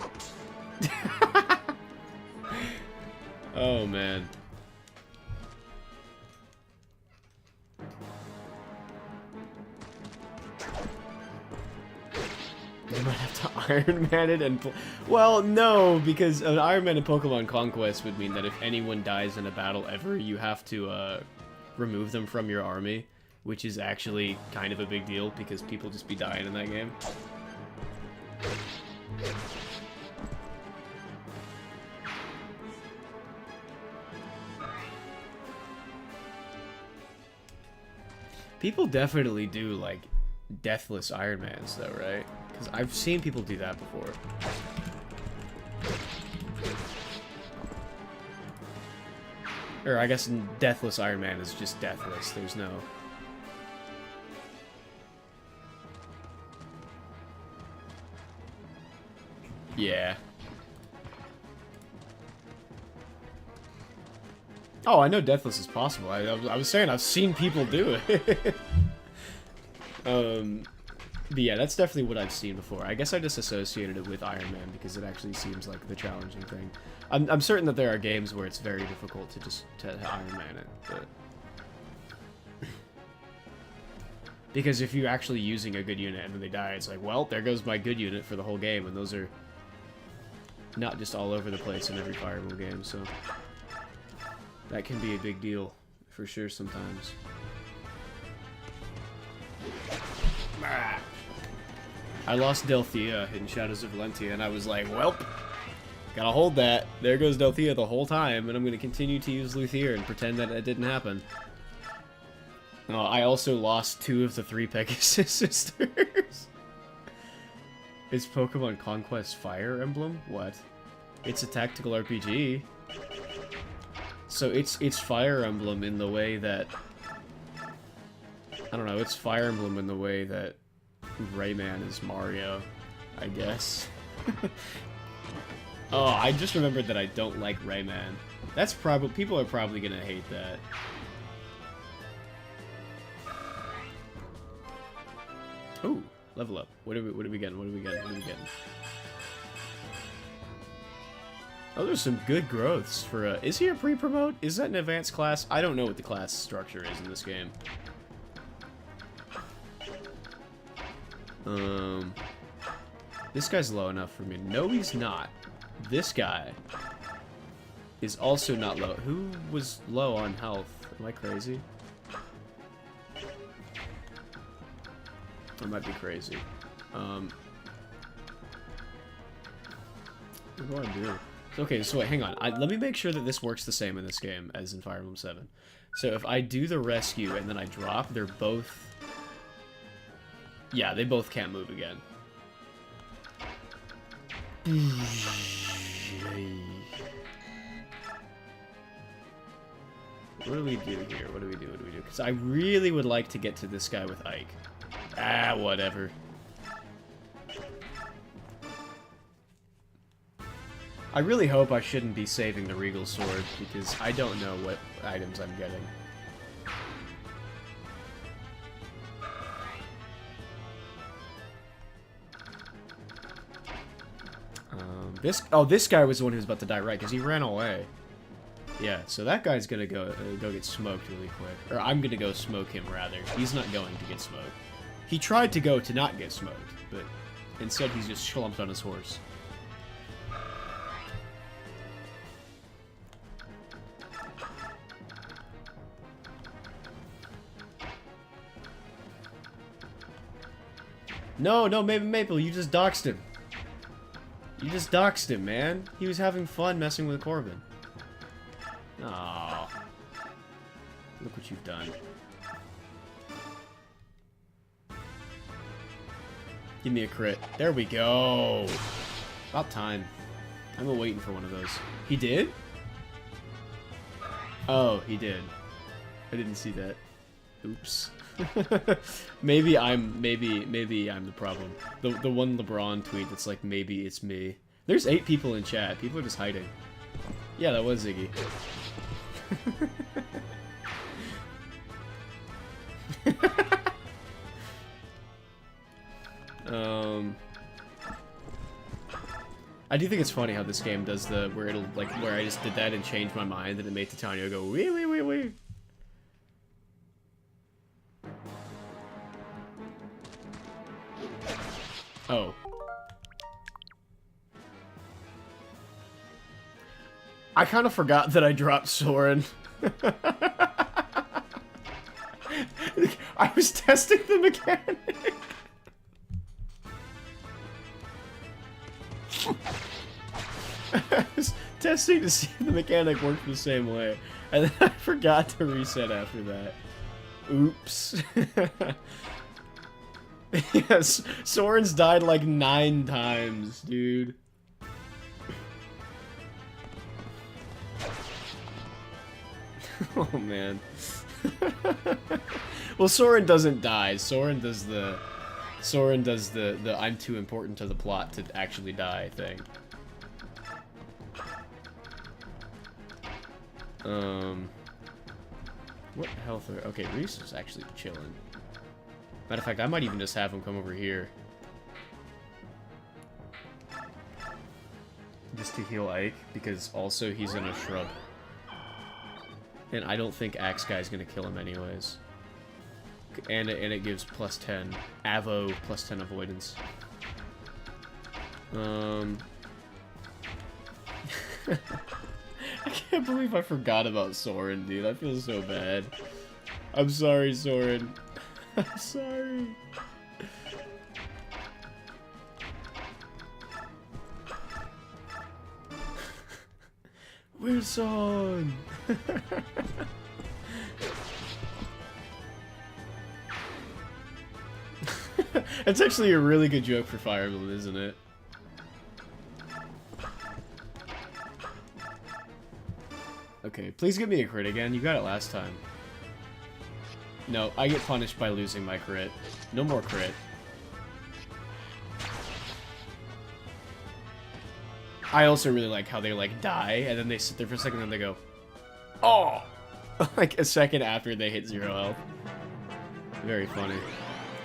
Oh, man. You might have to Iron Man it and... Well, no, because an Iron Man in Pokemon Conquest would mean that if anyone dies in a battle ever, you have to remove them from your army, which is actually kind of a big deal, because people just be dying in that game. People definitely do, like, deathless Iron Mans, though, right? Because I've seen people do that before. Or, I guess deathless Iron Man is just deathless. There's no... Yeah. Oh, I know deathless is possible. I was saying I've seen people do it. But yeah, that's definitely what I've seen before. I guess I just associated it with Iron Man because it actually seems like the challenging thing. I'm certain that there are games where it's very difficult to Iron Man it, but... Because if you're actually using a good unit and then they die, it's like, well, there goes my good unit for the whole game, and those are not just all over the place in every Fire Emblem game, so... That can be a big deal, for sure, sometimes. I lost Delthea in Shadows of Valentia, and I was like, welp, gotta hold that. There goes Delthea the whole time, and I'm gonna continue to use Luthier and pretend that it didn't happen. I also lost 2 of the 3 Pegasus sisters. Is Pokemon Conquest Fire Emblem? What? It's a tactical RPG. So it's Fire Emblem in the way that... I don't know, it's Fire Emblem in the way that Rayman is Mario, I guess. Oh, I just remembered that I don't like Rayman. That's probably... People are probably gonna hate that. Ooh, level up. What are we getting? What are we getting? What are we getting? Oh, there's some good growths for is he a pre-promote? Is that an advanced class? I don't know what the class structure is in this game. This guy's low enough for me. No, he's not. This guy is also not low. Who was low on health? Am I crazy? I might be crazy. What do I do? Okay, so wait, hang on. Let me make sure that this works the same in this game as in Fire Emblem 7. So if I do the rescue and then I drop, they're both... Yeah, they both can't move again. What do we do here? What do we do? What do we do? Because I really would like to get to this guy with Ike. Ah, whatever. I really hope I shouldn't be saving the Regal Sword, because I don't know what items I'm getting. This guy was the one who was about to die, right? Because he ran away. Yeah, so that guy's gonna go get smoked really quick. Or I'm gonna go smoke him, rather. He's not going to get smoked. He tried to go to not get smoked, but instead he's just slumped on his horse. No, Maple, you just doxed him. You just doxed him, man. He was having fun messing with Corbin. Aww. Look what you've done. Give me a crit. There we go. About time. I've been waiting for one of those. He did? Oh, he did. I didn't see that. Oops. maybe I'm the problem. The one LeBron tweet that's like, maybe it's me. There's 8 people in chat. People are just hiding. Yeah, that was Ziggy. I do think it's funny how this game does where it'll like where I just did that and changed my mind and it made Titania go wee wee wee wee. Oh. I kind of forgot that I dropped Soren. I was testing the mechanic. I was testing to see if the mechanic worked the same way. And then I forgot to reset after that. Oops. Yes, Soren's died like 9 times, dude. Oh man. Well, Soren doesn't die. Soren does the I'm too important to the plot to actually die thing. What health are... Okay, Reese is actually chilling. Matter of fact, I might even just have him come over here. Just to heal Ike, because also he's in a shrub. And I don't think Axe Guy's gonna kill him anyways. And it gives plus 10. Avo plus 10 avoidance. I can't believe I forgot about Soren, dude. I feel so bad. I'm sorry, Soren. I'm sorry. Where's Son? It's actually a really good joke for Fire Emblem, isn't it? Okay, please give me a crit again. You got it last time. No, I get punished by losing my crit. No more crit. I also really like how they, like, die, and then they sit there for a second, and then they go, oh! Like, a second after they hit 0 health. Very funny.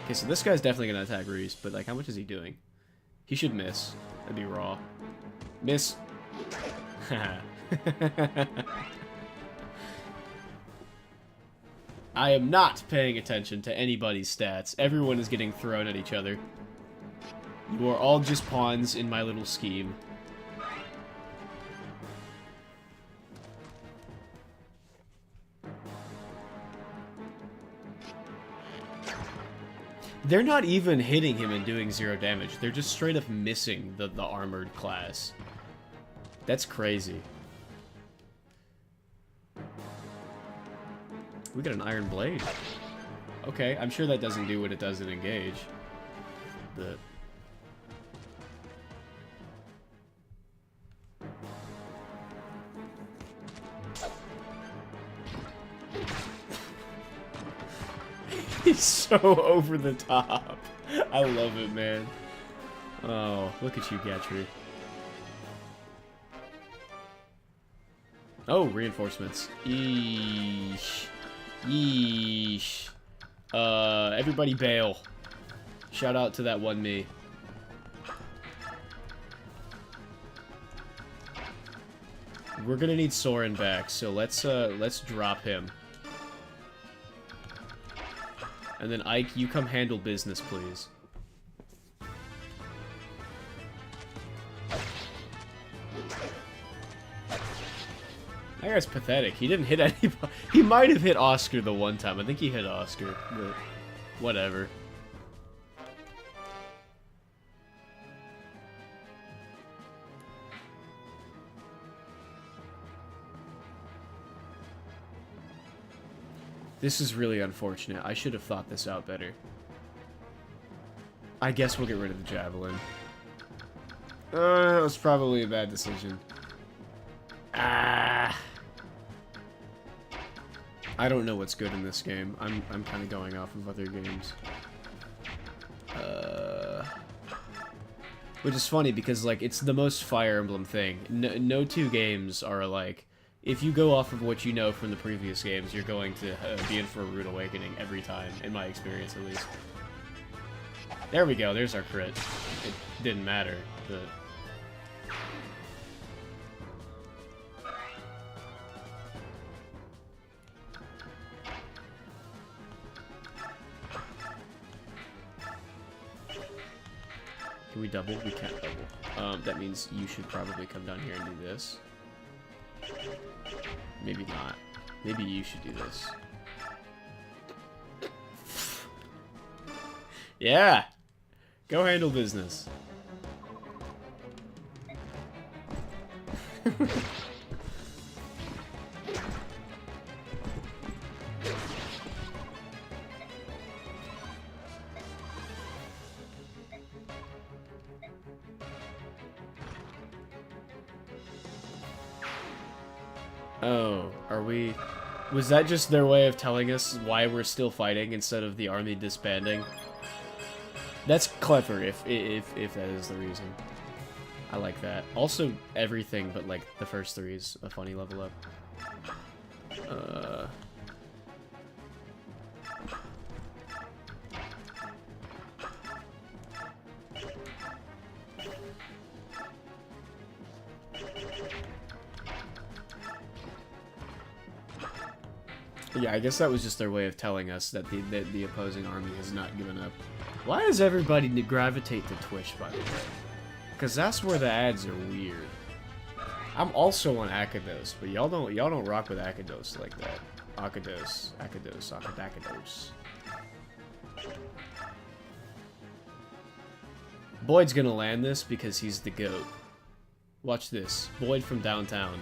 Okay, so this guy's definitely gonna attack Reese, but, like, how much is he doing? He should miss. That'd be raw. Miss. I am not paying attention to anybody's stats. Everyone is getting thrown at each other. You are all just pawns in my little scheme. They're not even hitting him and doing 0 damage. They're just straight up missing the armored class. That's crazy. We got an iron blade. Okay, I'm sure that doesn't do what it does in Engage. But... He's so over the top. I love it, man. Oh, look at you, Gatry. Oh, reinforcements. Yeesh. Yeesh. Everybody bail. Shout out to that one me. We're gonna need Soren back, so let's drop him. And then Ike, you come handle business, please. That guy's pathetic. He didn't hit anybody. He might have hit Oscar the one time. I think he hit Oscar, but whatever. This is really unfortunate. I should have thought this out better. I guess we'll get rid of the javelin. That was probably a bad decision. Ah. I don't know what's good in this game. I'm kind of going off of other games. Which is funny because, like, it's the most Fire Emblem thing. No two games are like, if you go off of what you know from the previous games, you're going to be in for a rude awakening every time, in my experience at least. There we go, there's our crit. It didn't matter, but... Can we double? We can't double. That means you should probably come down here and do this. Maybe not. Maybe you should do this. Yeah! Go handle business. Oh, are we... Was that just their way of telling us why we're still fighting instead of the army disbanding? That's clever, if that is the reason. I like that. Also, everything but, like, the first three is a funny level up. Yeah, I guess that was just their way of telling us that the opposing army has not given up. Why does everybody gravitate to Twitch, by the way? Because that's where the ads are weird. I'm also on Akados, but y'all don't rock with Akados like that. Akados. Boyd's gonna land this because he's the GOAT. Watch this. Boyd from downtown.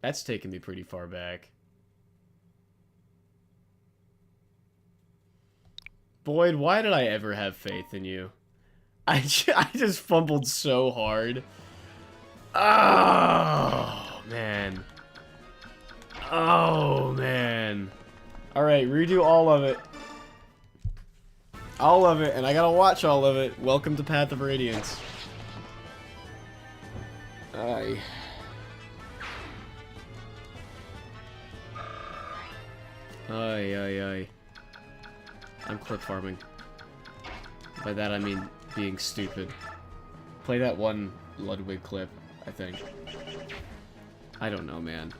That's taken me pretty far back. Boyd, why did I ever have faith in you? I just fumbled so hard. Oh, man. Oh, man. Alright, redo all of it. All of it, and I gotta watch all of it. Welcome to Path of Radiance. Aye. Aye, aye, aye. I'm clip farming. By that I mean being stupid. Play that one Ludwig clip, I think. I don't know, man.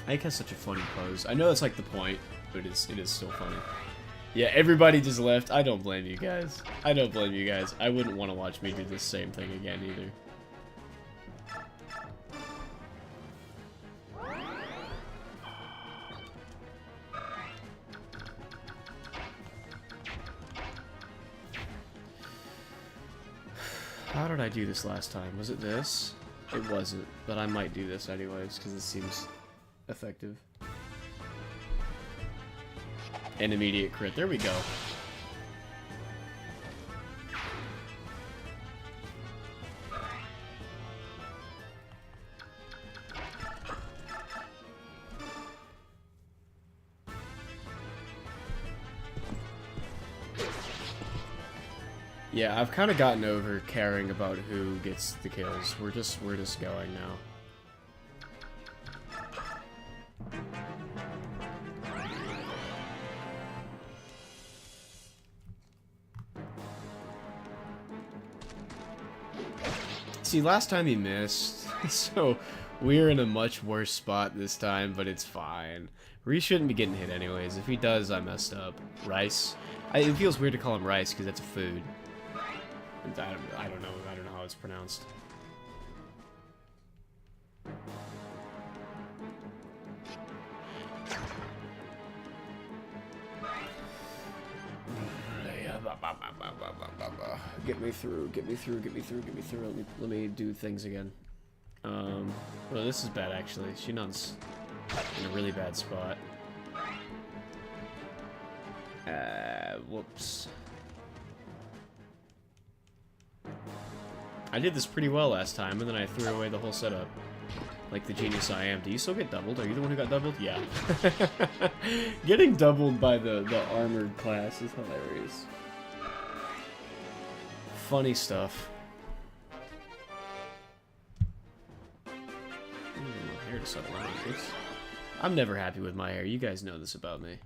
Ike has such a funny pose. I know that's like the point, but it is still funny. Yeah, everybody just left. I don't blame you guys. I don't blame you guys. I wouldn't want to watch me do the same thing again either. How did I do this last time? Was it this? It wasn't, but I might do this anyways, because it seems effective. An immediate crit. There we go. Yeah, I've kind of gotten over caring about who gets the kills. We're just going now. See, last time he missed, so we're in a much worse spot this time, but it's fine. Reese shouldn't be getting hit anyways. If he does, I messed up. Rice? It feels weird to call him rice because that's a food. I don't know how it's pronounced. Get me through. Let me do things again. Well, this is bad actually. Shinon's in a really bad spot. Whoops. I did this pretty well last time, and then I threw away the whole setup. Like the genius I am. Do you still get doubled? Are you the one who got doubled? Yeah. Getting doubled by the armored class is hilarious. Funny stuff. Hair to settle on. I'm never happy with my hair. You guys know this about me.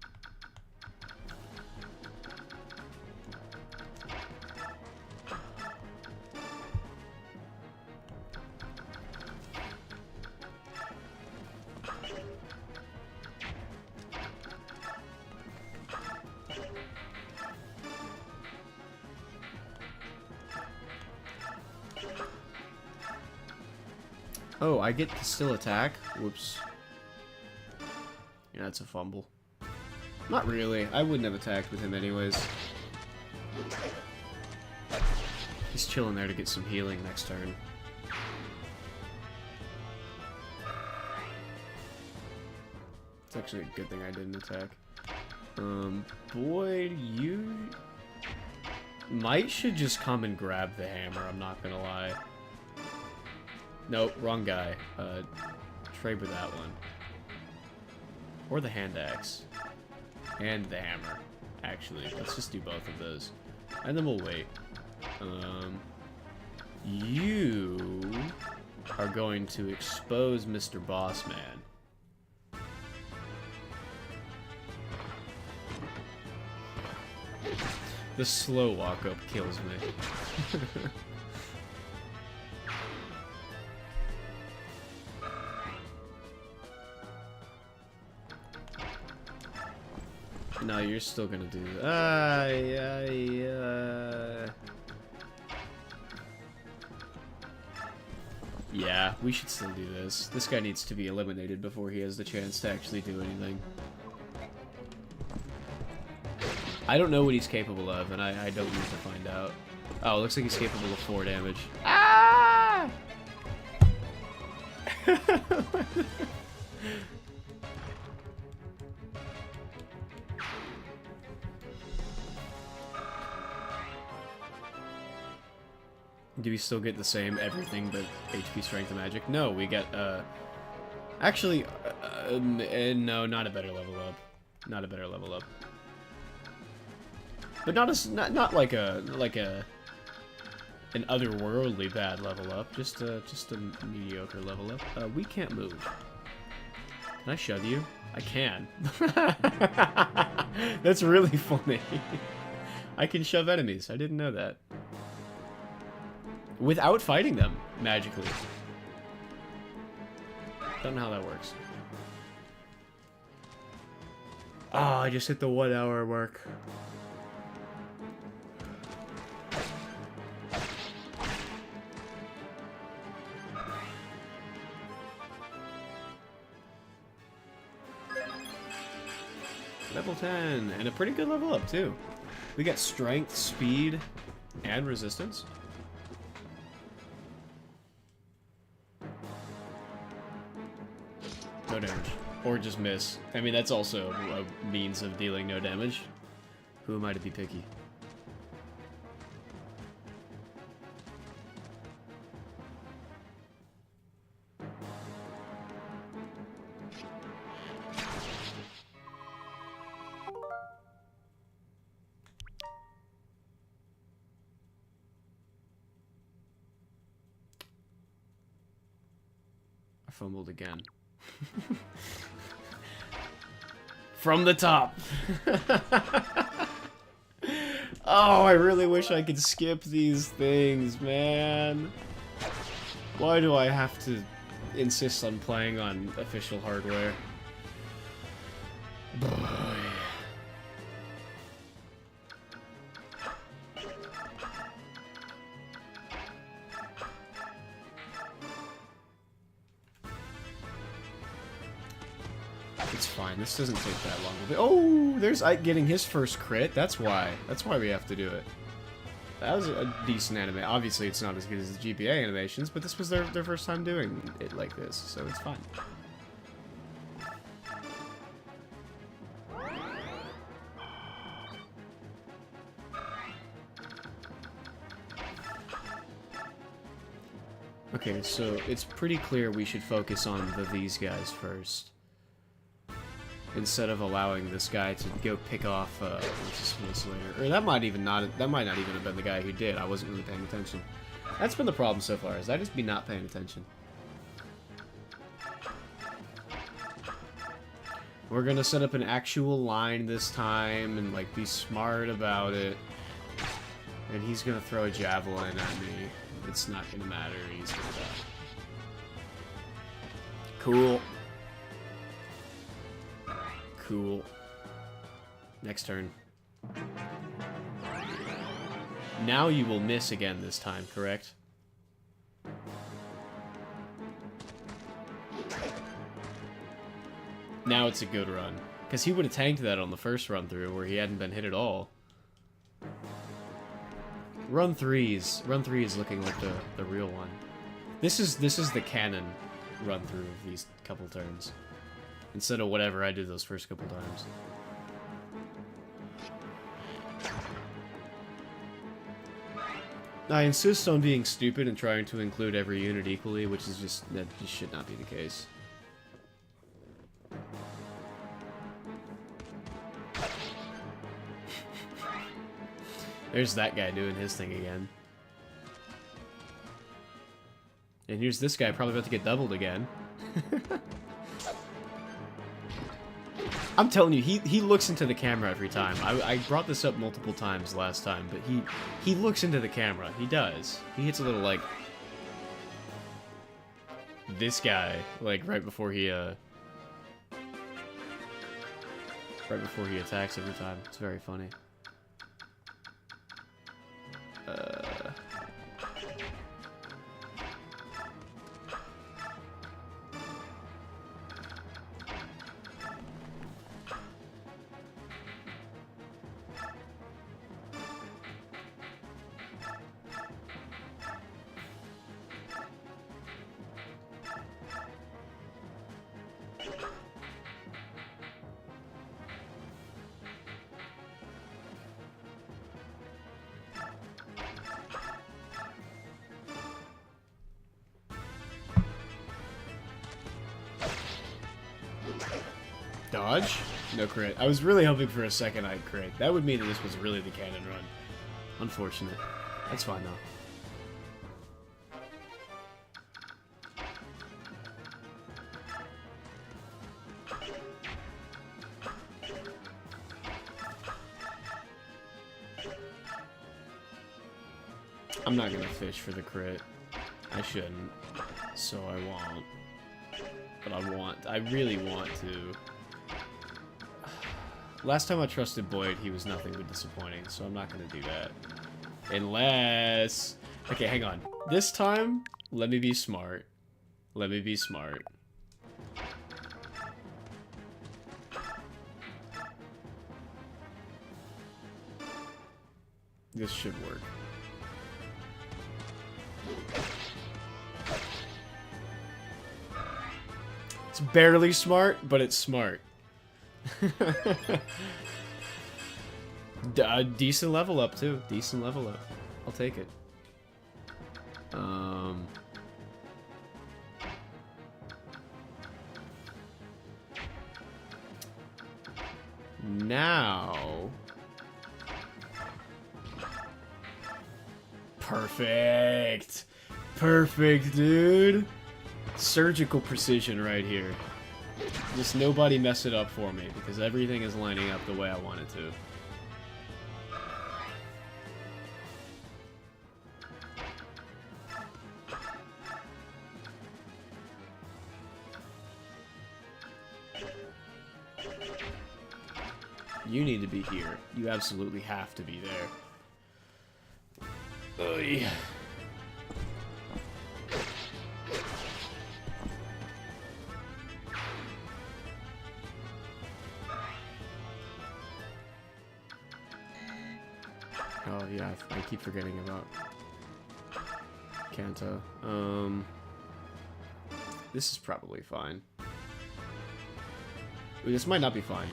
Oh, I get to still attack? Whoops. Yeah, that's a fumble. Not really. I wouldn't have attacked with him anyways. He's chilling there to get some healing next turn. It's actually a good thing I didn't attack. Boyd, you might should just come and grab the hammer, I'm not gonna lie. Nope, wrong guy. Trade with that one. Or the hand axe. And the hammer. Actually, let's just do both of those. And then we'll wait. You are going to expose Mr. Bossman. The slow walk-up kills me. No, you're still gonna do that. Yeah, we should still do this. This guy needs to be eliminated before he has the chance to actually do anything. I don't know what he's capable of, and I don't need to find out. Oh, it looks like he's capable of 4 damage. Ah! Do we still get the same everything but HP, strength, and magic? No, we get, actually, no, not a better level up. Not a better level up. But not like an otherworldly bad level up. Just a mediocre level up. We can't move. Can I shove you? I can. That's really funny. I can shove enemies. I didn't know that. Without fighting them, magically. Don't know how that works. I just hit the 1 hour mark. Level 10, and a pretty good level up, too. We got strength, speed, and resistance. No damage. Or just miss. I mean, that's also a means of dealing no damage. Who am I to be picky? I fumbled again. From the top. Oh, I really wish I could skip these things, man. Why do I have to insist on playing on official hardware? Boy. It's fine. This doesn't take that long. Oh, there's Ike getting his first crit. That's why. That's why we have to do it. That was a decent anime. Obviously, it's not as good as the GPA animations, but this was their first time doing it like this, so it's fine. Okay, so it's pretty clear we should focus on these guys first, instead of allowing this guy to go pick off this later. Or that might not even have been the guy who did. I wasn't really paying attention. That's been the problem so far, is I just be not paying attention. We're gonna set up an actual line this time and like be smart about it. And he's gonna throw a javelin at me. It's not gonna matter. He's gonna die. Cool. Cool. Next turn. Now you will miss again this time, correct? Now it's a good run. Because he would have tanked that on the first run through where he hadn't been hit at all. Run 3 is looking like the real one. This is the canon run through of these couple turns. Instead of whatever I did those first couple times. I insist on being stupid and trying to include every unit equally, which is that just should not be the case. There's that guy doing his thing again. And here's this guy probably about to get doubled again. I'm telling you, he looks into the camera every time. I brought this up multiple times last time, but he looks into the camera. He does. He hits a little, like, this guy, like, right before he attacks every time. It's very funny. Dodge? No crit. I was really hoping for a second I'd crit. That would mean that this was really the cannon run. Unfortunate. That's fine though. I'm not gonna fish for the crit. I shouldn't. So I won't. But I really want to. Last time I trusted Boyd, he was nothing but disappointing, so I'm not gonna do that. Unless... Okay, hang on. This time, let me be smart. Let me be smart. This should work. It's barely smart, but it's smart. Decent level up, too. Decent level up. I'll take it. Now... Perfect! Perfect, dude! Surgical precision right here. Just nobody mess it up for me, because everything is lining up the way I want it to. You need to be here. You absolutely have to be there. Oy. Oh yeah, I keep forgetting about Kanto. This is probably fine. Ooh, this might not be fine.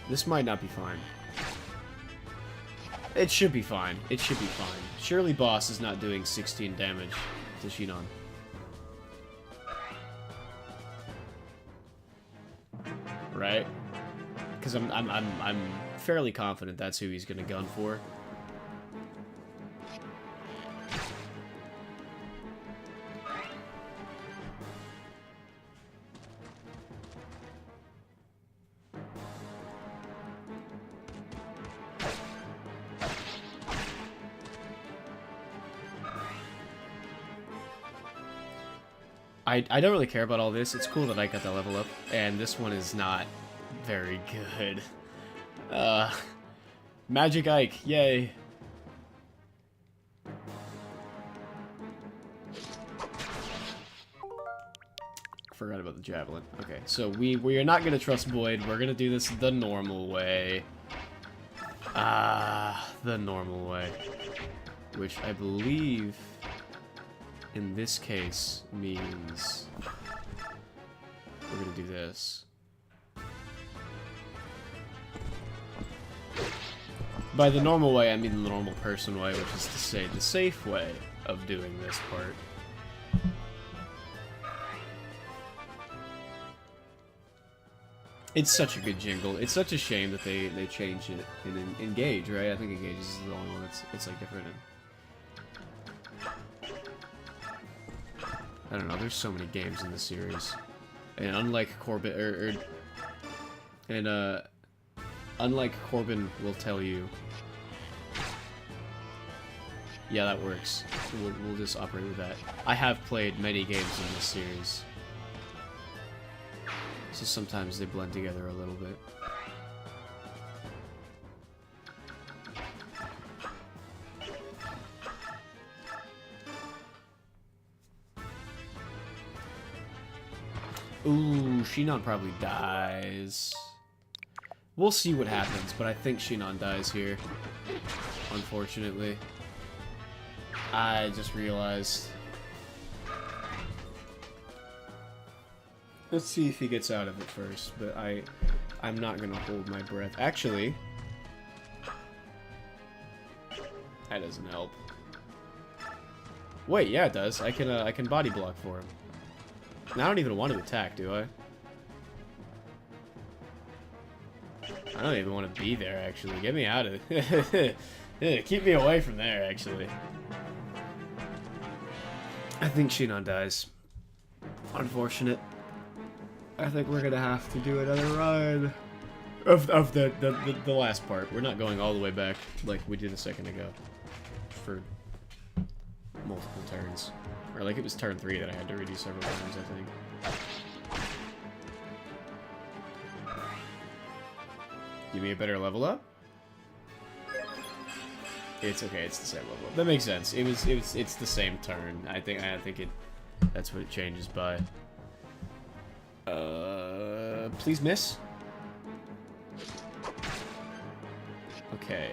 This might not be fine. It should be fine. It should be fine. Surely boss is not doing 16 damage to Shinon. Right? Because I'm fairly confident that's who he's gonna gun for. I don't really care about all this. It's cool that I got that level up, and this one is not very good. Magic Ike, yay. Forgot about the javelin. Okay, so we are not gonna trust Boyd. We're gonna do this the normal way. The normal way. Which I believe in this case means we're gonna do this. By the normal way, I mean the normal person way, which is to say the safe way of doing this part. It's such a good jingle. It's such a shame that they changed it in Engage, right? I think Engage is the only one that's like different. I don't know. There's so many games in this series, and unlike Corbin, unlike Corbin will tell you. Yeah, that works. We'll just operate with that. I have played many games in this series, so sometimes they blend together a little bit. Ooh, Shinon probably dies. We'll see what happens, but I think Shinon dies here. Unfortunately. I just realized. Let's see if he gets out of it first, but I'm not gonna hold my breath. Actually, that doesn't help. Wait, yeah, it does. I can body block for him. And I don't even want to attack, do I? I don't even want to be there, actually. Get me out of it. Yeah, keep me away from there, actually. I think Shinon dies. Unfortunate. I think we're gonna have to do another run of the last part. We're not going all the way back like we did a second ago for multiple turns. Or like it was turn 3 that I had to redo several times, I think. Give me a better level up? It's okay, it's the same level up. That makes sense. It's the same turn. I think that's what it changes by. Please miss. Okay.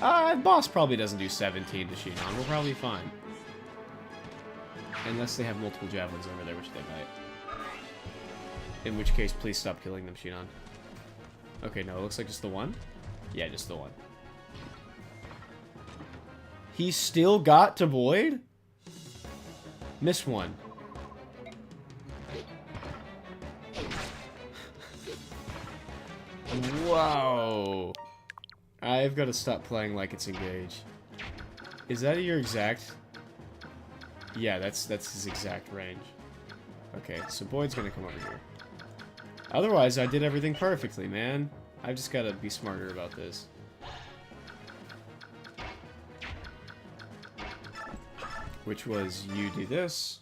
Boss probably doesn't do 17 to Shinon. We're probably fine. Unless they have multiple javelins over there, which they might. In which case, please stop killing them, Shinon. Okay, no, it looks like just the one? Yeah, just the one. He still got to Void? Miss one. Wow. I've got to stop playing like it's engaged. Is that your exact... Yeah, that's his exact range. Okay, so Boyd's gonna come over here. Otherwise, I did everything perfectly, man. I've just got to be smarter about this. Which was, you do this.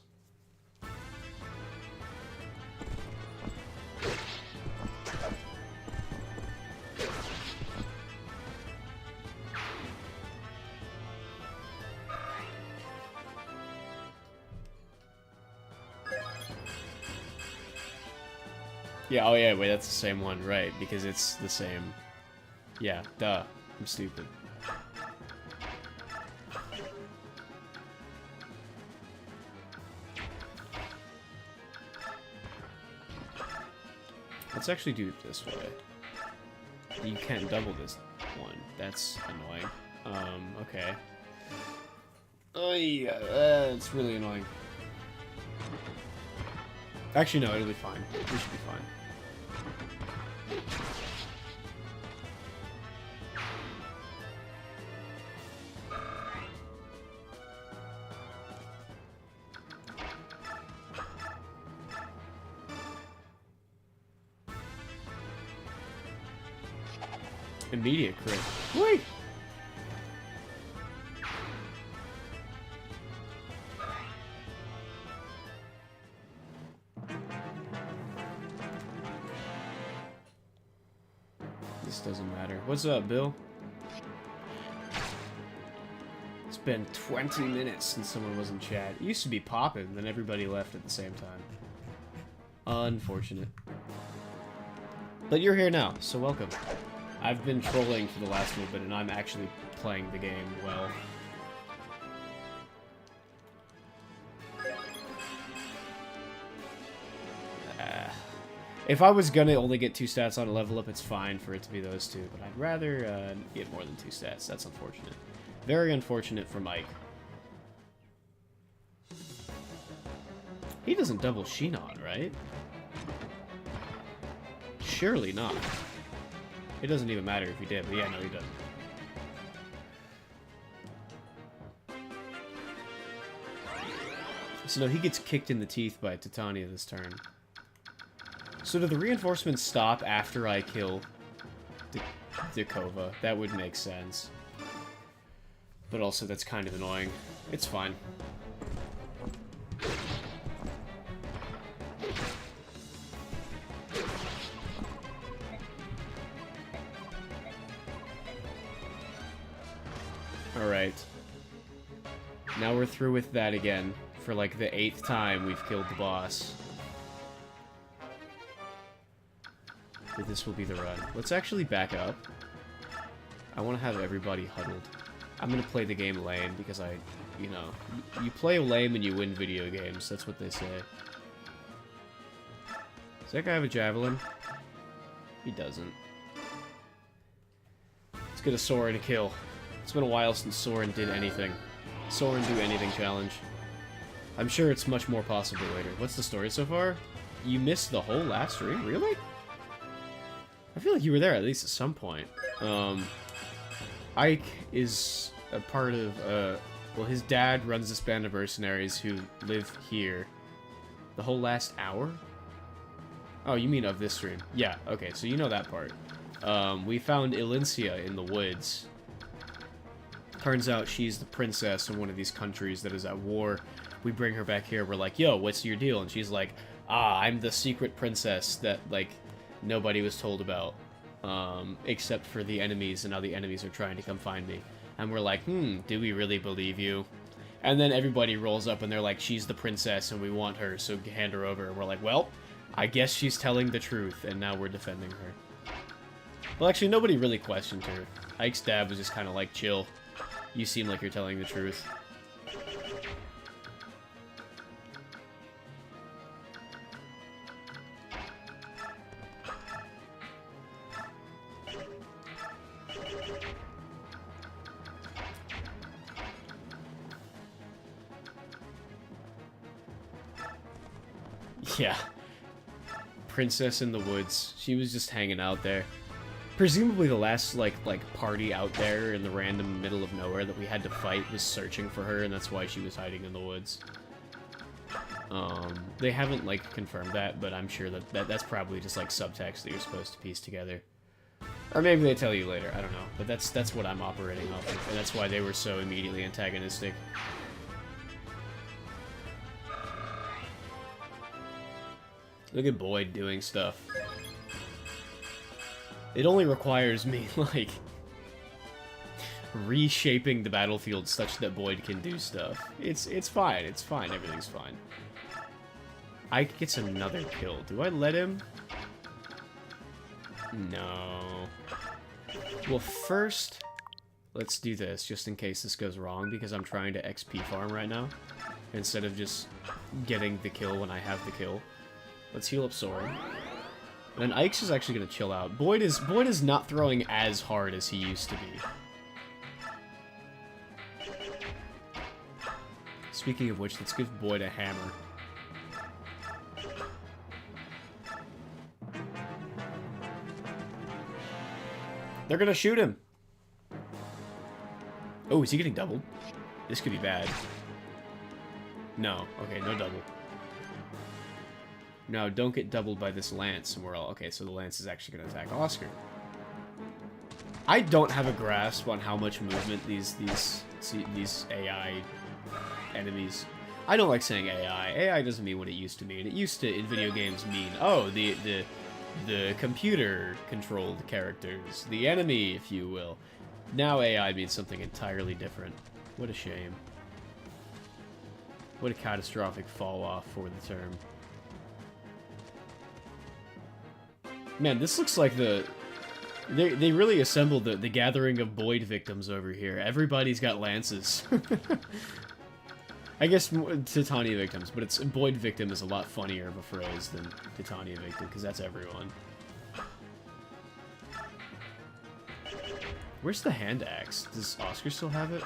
Yeah, oh yeah, wait, that's the same one, right, because it's the same. Yeah, duh. I'm stupid. Let's actually do it this way. You can't double this one. That's annoying. Okay. Oh yeah, it's really annoying. Actually, no, it'll be fine. We should be fine. Immediate crit. Wait! This doesn't matter. What's up, Bill? It's been 20 minutes since someone was in chat. It used to be poppin', then everybody left at the same time. Unfortunate. But you're here now, so welcome. I've been trolling for the last little bit, and I'm actually playing the game well. If I was gonna only get 2 stats on a level up, it's fine for it to be those 2, but I'd rather get more than 2 stats. That's unfortunate. Very unfortunate for Mike. He doesn't double Shinon, right? Surely not. It doesn't even matter if he did, but yeah, no, he doesn't. So no, he gets kicked in the teeth by Titania this turn. So do the reinforcements stop after I kill Dekova? That would make sense. But also, that's kind of annoying. It's fine. Alright. Now we're through with that again. For like the 8th time we've killed the boss. But this will be the run. Let's actually back up. I want to have everybody huddled. I'm going to play the game lame because you know, you play lame and you win video games. That's what they say. Does that guy have a javelin? He doesn't. Let's get a Soren to kill. It's been a while since Soren did anything. Soren do anything challenge. I'm sure it's much more possible later. What's the story so far? You missed the whole last stream? Really? I feel like you were there at least at some point. Ike is a part of, well, his dad runs this band of mercenaries who live here. The whole last hour? Oh, you mean of this stream? Yeah, okay, so you know that part. We found Elincia in the woods. Turns out she's the princess in one of these countries that is at war. We bring her back here, we're like, yo, what's your deal? And she's like, I'm the secret princess that, like, nobody was told about. except for the enemies, and now the enemies are trying to come find me. And we're like, do we really believe you? And then everybody rolls up and they're like, she's the princess and we want her, so hand her over. And we're like, well, I guess she's telling the truth, and now we're defending her. Well, actually, nobody really questioned her. Ike's dad was just kind of like, chill. You seem like you're telling the truth. Yeah. Princess in the woods. She was just hanging out there. Presumably the last, like party out there in the random middle of nowhere that we had to fight was searching for her, and that's why she was hiding in the woods. They haven't, like, confirmed that, but I'm sure that's probably just, like, subtext that you're supposed to piece together. Or maybe they tell you later, I don't know. But that's what I'm operating off of, and that's why they were so immediately antagonistic. Look at Boyd doing stuff. It only requires me, like, reshaping the battlefield such that Boyd can do stuff. It's fine, everything's fine. Ike gets another kill. Do I let him? No. Well, first, let's do this, just in case this goes wrong, because I'm trying to XP farm right now, instead of just getting the kill when I have the kill. Let's heal up Soren. And then Ike's is actually going to chill out. Boyd is not throwing as hard as he used to be. Speaking of which, let's give Boyd a hammer. They're going to shoot him. Oh, is he getting doubled? This could be bad. No. Okay, no double. No, don't get doubled by this lance. And we're all... Okay, so the lance is actually going to attack Oscar. I don't have a grasp on how much movement these AI enemies... I don't like saying AI. AI doesn't mean what it used to mean. It used to, in video games, mean, oh, the computer-controlled characters. The enemy, if you will. Now AI means something entirely different. What a shame. What a catastrophic fall-off for the term. Man, this looks like the... They really assembled the gathering of Boyd victims over here. Everybody's got lances. I guess Titania victims, but it's Boyd victim is a lot funnier of a phrase than Titania victim, because that's everyone. Where's the hand axe? Does Oscar still have it?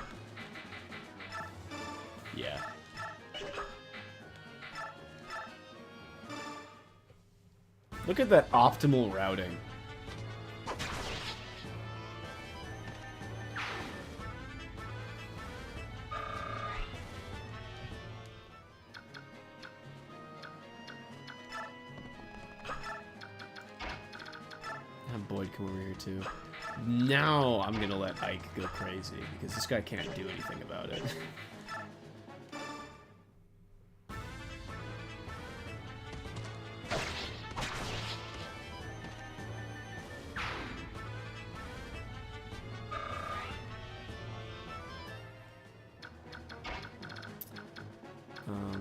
Yeah. Look at that optimal routing. Have Boyd come over here too. Now I'm gonna let Ike go crazy, because this guy can't do anything about it.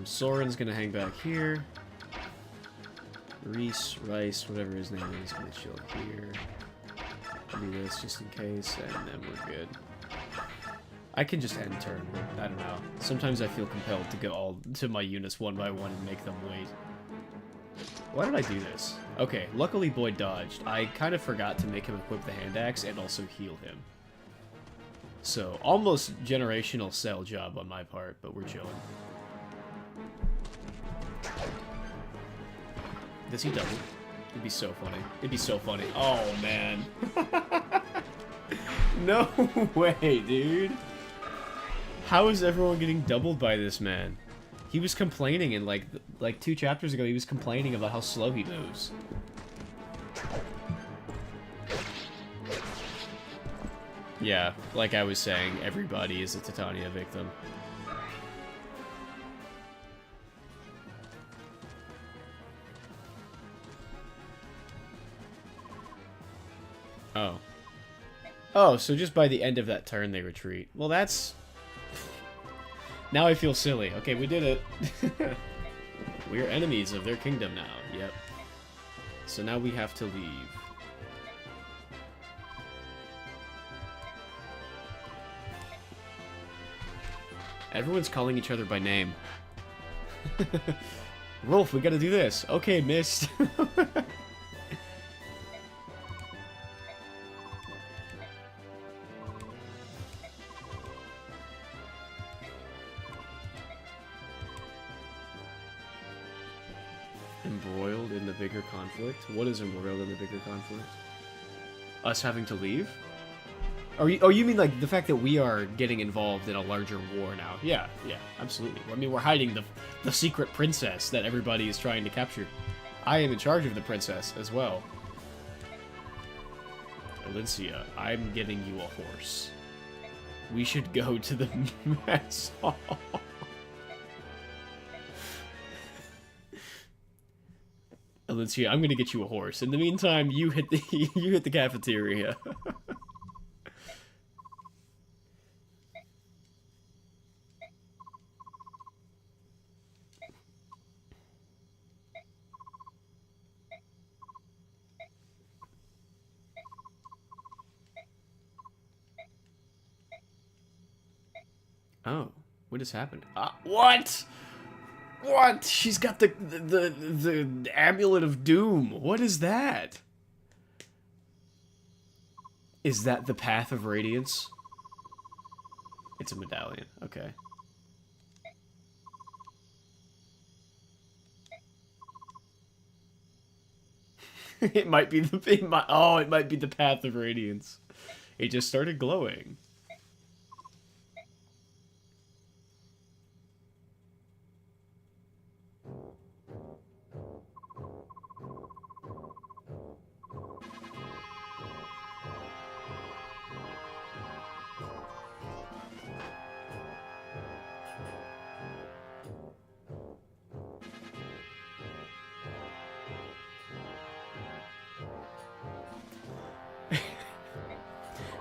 Soren's gonna hang back here. Rice, whatever his name is, gonna chill here. Do this just in case, and then we're good. I can just end turn, but I don't know. Sometimes I feel compelled to go all to my units one by one and make them wait. Why did I do this? Okay, luckily Boyd dodged. I kind of forgot to make him equip the hand axe and also heal him. So, almost generational cell job on my part, but we're chilling. Does he double? It'd be so funny. It'd be so funny. Oh, man. No way, dude. How is everyone getting doubled by this man? He was complaining in, like 2 chapters ago, he was complaining about how slow he moves. Yeah, like I was saying, everybody is a Titania victim. Oh. Oh, so just by the end of that turn they retreat. Well, that's... Now I feel silly. Okay, we did it. We're enemies of their kingdom now. Yep. So now we have to leave. Everyone's calling each other by name. Rolf, we gotta do this. Okay, missed. Embroiled in the bigger conflict? What is embroiled in the bigger conflict? Us having to leave? Oh, you mean like the fact that we are getting involved in a larger war now? Yeah, absolutely. I mean, we're hiding the secret princess that everybody is trying to capture. I am in charge of the princess as well. Alicia, I'm getting you a horse. We should go to the mess hall. Alicia, I'm gonna get you a horse. In the meantime, you hit the cafeteria. Oh, what has happened? What? What? She's got the amulet of doom. What is that? Is that the path of radiance? It's a medallion. Okay. It might be it might be the path of radiance. It just started glowing.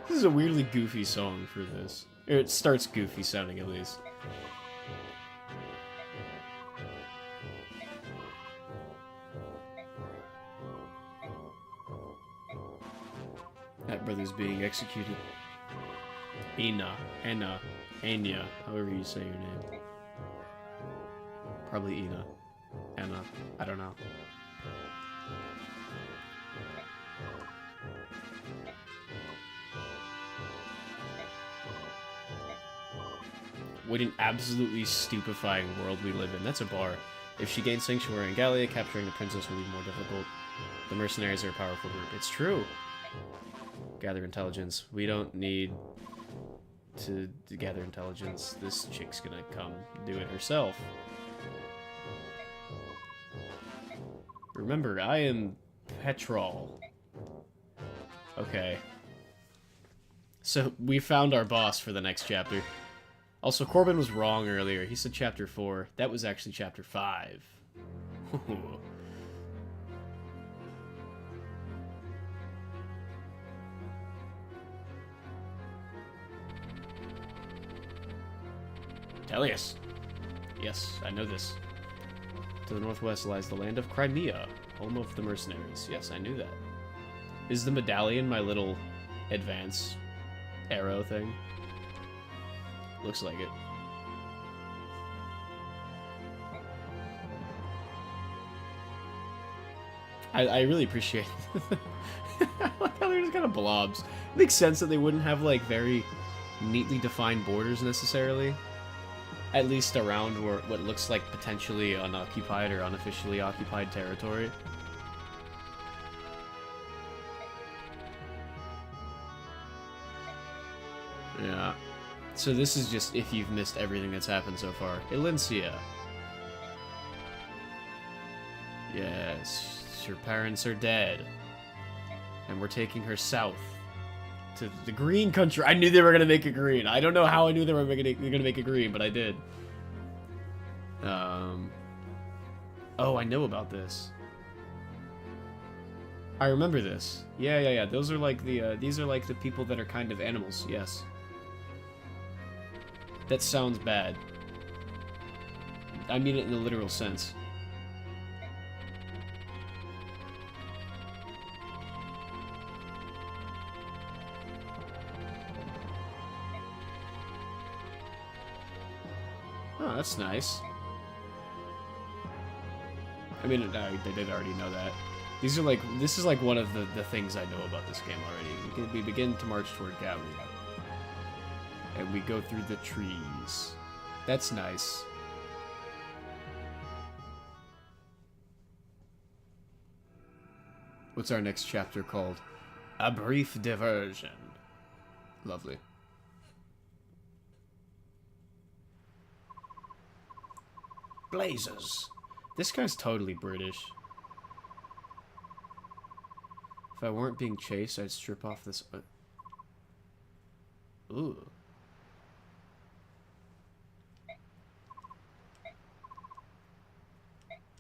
This is a weirdly goofy song for this. It starts goofy sounding, at least. That brother's being executed. Enya, however you say your name. Probably Enna. I don't know. What an absolutely stupefying world we live in. That's a bar. If she gains sanctuary in Gallia, capturing the princess will be more difficult. The mercenaries are a powerful group. It's true. Gather intelligence. We don't need to gather intelligence. This chick's gonna come do it herself. Remember, I am Petrol. Okay. So, we found our boss for the next chapter. Also, Corbin was wrong earlier. He said chapter 4. That was actually chapter 5. Tellius. Yes, I know this. To the northwest lies the land of Crimea, home of the mercenaries. Yes, I knew that. Is the medallion my little advance arrow thing? Looks like it. I really appreciate it. I like how they're just kind of blobs. It makes sense that they wouldn't have, like, very neatly defined borders, necessarily. At least around where what looks like potentially unoccupied or unofficially occupied territory. Yeah. So this is just if you've missed everything that's happened so far. Elincia. Yes, her parents are dead. And we're taking her south. To the green country. I knew they were going to make it green. I don't know how I knew they were going to make it green, but I did. Oh, I know about this. I remember this. Yeah, yeah, yeah. Those are like the, these are like the people that are kind of animals, yes. That sounds bad. I mean it in the literal sense. Oh, that's nice. I mean, they did already know that. These are like, this is like one of the things I know about this game already. We begin to march toward Gawi. And we go through the trees. That's nice. What's our next chapter called? A Brief Diversion. Lovely. Blazers. This guy's totally British. If I weren't being chased, I'd strip off this... Ooh.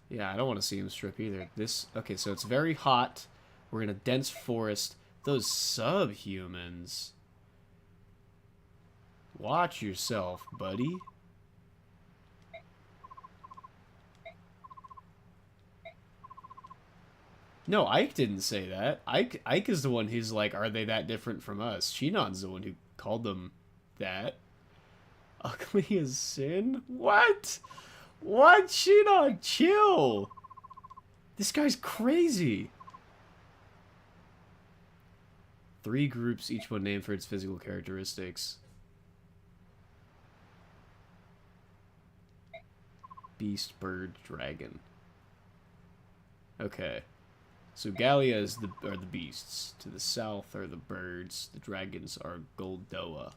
Yeah, I don't want to see him strip either. This... Okay, so it's very hot. We're in a dense forest. Those subhumans. Watch yourself, buddy. No, Ike didn't say that. Ike is the one who's like, are they that different from us? Shinon's the one who called them that. Ugly as sin? What? What? Shinon, chill. This guy's crazy. 3 groups, each one named for its physical characteristics. Beast, bird, dragon. Okay. So Gallia are the beasts. To the south are the birds. The dragons are Goldoa.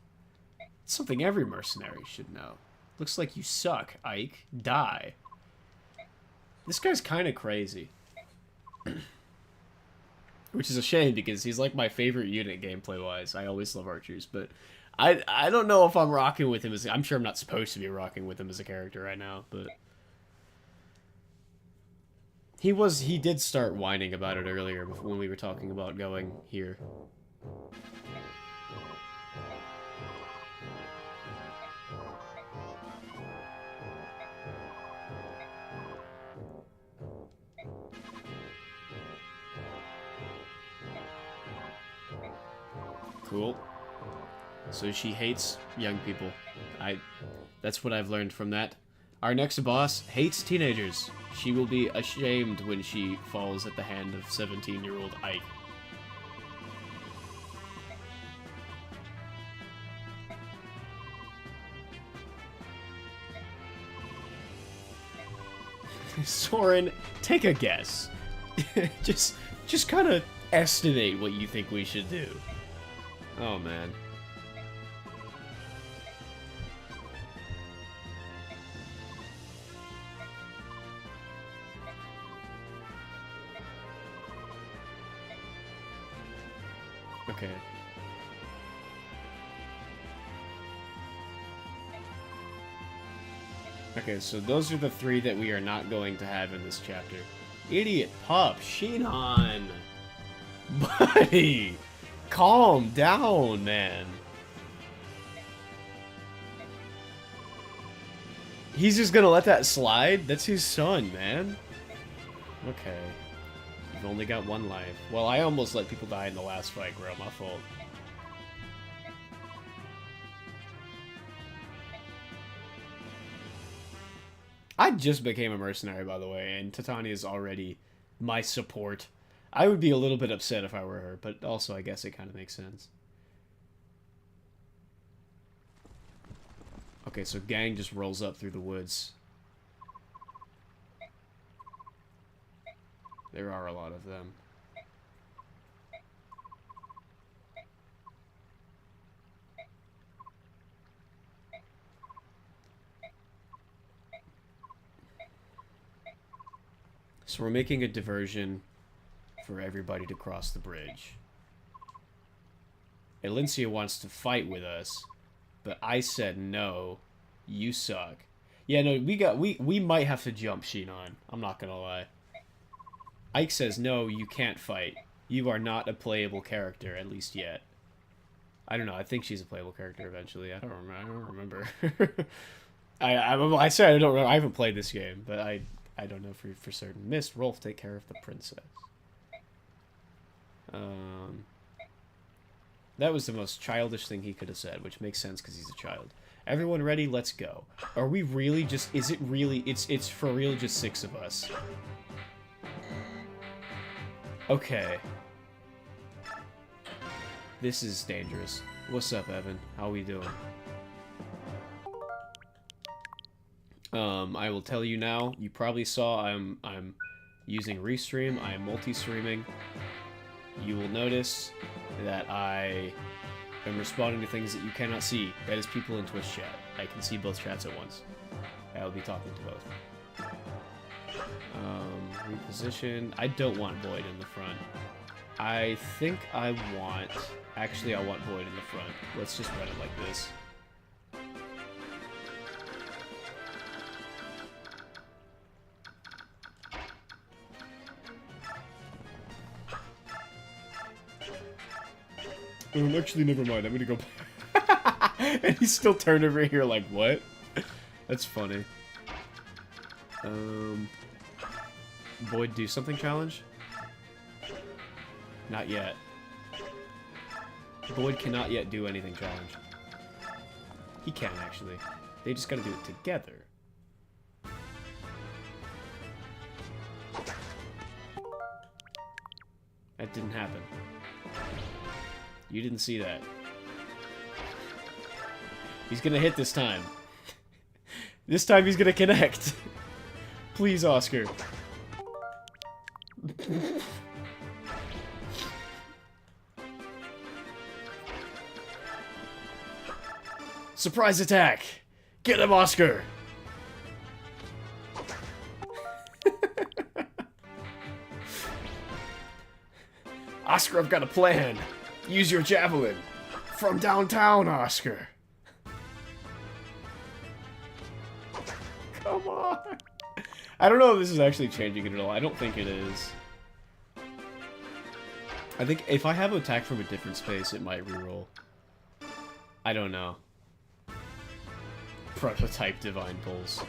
It's something every mercenary should know. Looks like you suck, Ike. Die. This guy's kind of crazy. Which is a shame because he's like my favorite unit gameplay-wise. I always love archers, but I don't know if I'm rocking with him as... I'm sure I'm not supposed to be rocking with him as a character right now, but... He did start whining about it earlier when we were talking about going here. Cool. So she hates young people. That's what I've learned from that. Our next boss hates teenagers. She will be ashamed when she falls at the hand of 17-year-old Ike. Soren, take a guess. just kind of estimate what you think we should do. Oh, man. Okay. Okay, so those are the 3 that we are not going to have in this chapter. Idiot pup, Shinon! Buddy! Calm down, man. He's just gonna let that slide? That's his son, man. Okay. You've only got 1 life. Well, I almost let people die in the last fight, bro. My fault. I just became a mercenary, by the way, and Titania is already my support. I would be a little bit upset if I were her, but also I guess it kind of makes sense. Okay, so gang just rolls up through the woods. There are a lot of them. So we're making a diversion for everybody to cross the bridge. Elincia wants to fight with us, but I said no. You suck. Yeah, no, we might have to jump Shinon. I'm not gonna lie. Ike says no, you can't fight. You are not a playable character, at least yet. I don't know. I think she's a playable character eventually. I don't remember. I said I don't remember. I haven't played this game, but I don't know for certain. Miss Rolf, take care of the princess. That was the most childish thing he could have said, which makes sense because he's a child. Everyone ready? Let's go. Are we really just... Is it really... It's for real just 6 of us. Okay. This is dangerous. What's up, Evan? How we doing? I will tell you now. You probably saw I'm using Restream. I am multi-streaming. You will notice that I am responding to things that you cannot see. That is people in Twitch chat. I can see both chats at once. I will be talking to both. Reposition. I don't want Boyd in the front. I think I want... Actually, I want Boyd in the front. Let's just run it like this. Actually, never mind. I'm gonna go... And he's still turned over here like, what? That's funny. Boyd, do something challenge? Not yet. Boyd cannot yet do anything challenge. He can, actually. They just gotta do it together. That didn't happen. You didn't see that. He's gonna hit this time. This time he's gonna connect. Please, Oscar. Surprise attack! Get him, Oscar! Oscar, I've got a plan. Use your javelin. From downtown, Oscar. Come on. I don't know if this is actually changing it at all. I don't think it is. I think if I have attack from a different space, it might reroll. I don't know. Prototype Divine Pulse.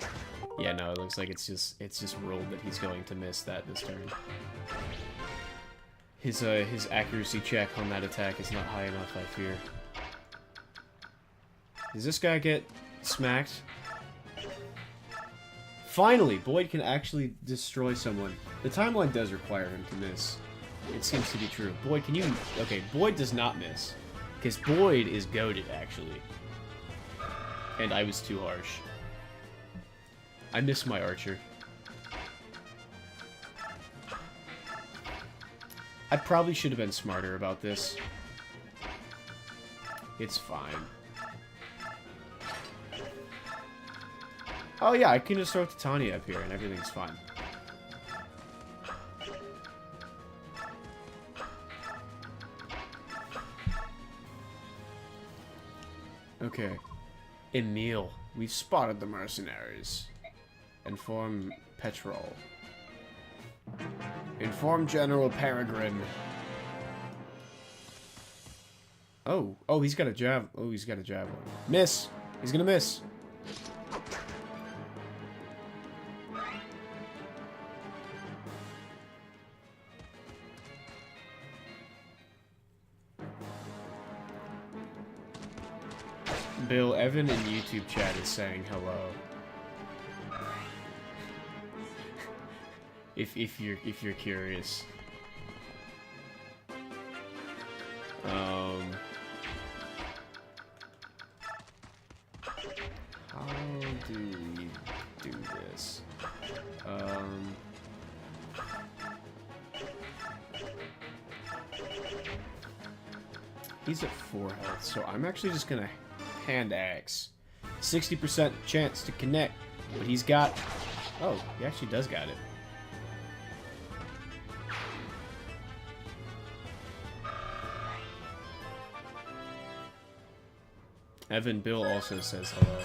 Yeah, no, it looks like it's just rolled that he's going to miss that this turn. His accuracy check on that attack is not high enough, I fear. Does this guy get smacked? Finally, Boyd can actually destroy someone. The timeline does require him to miss. It seems to be true. Boyd, can you... Okay, Boyd does not miss. Because Boyd is goated, actually. And I was too harsh. I miss my archer. I probably should have been smarter about this. It's fine. Oh yeah, I can just throw Titania up here and everything's fine. Okay. Emil, we've spotted the mercenaries. Inform Petrol. Inform General Peregrine. Oh, he's got a he's got a javelin. Miss! He's gonna miss. Bill, Evan in YouTube chat is saying hello. If you're curious. How do we do this? He's at 4 health, so I'm actually just gonna hand axe. 60% chance to connect, but he's got... Oh, he actually does got it. Evan Bill also says hello.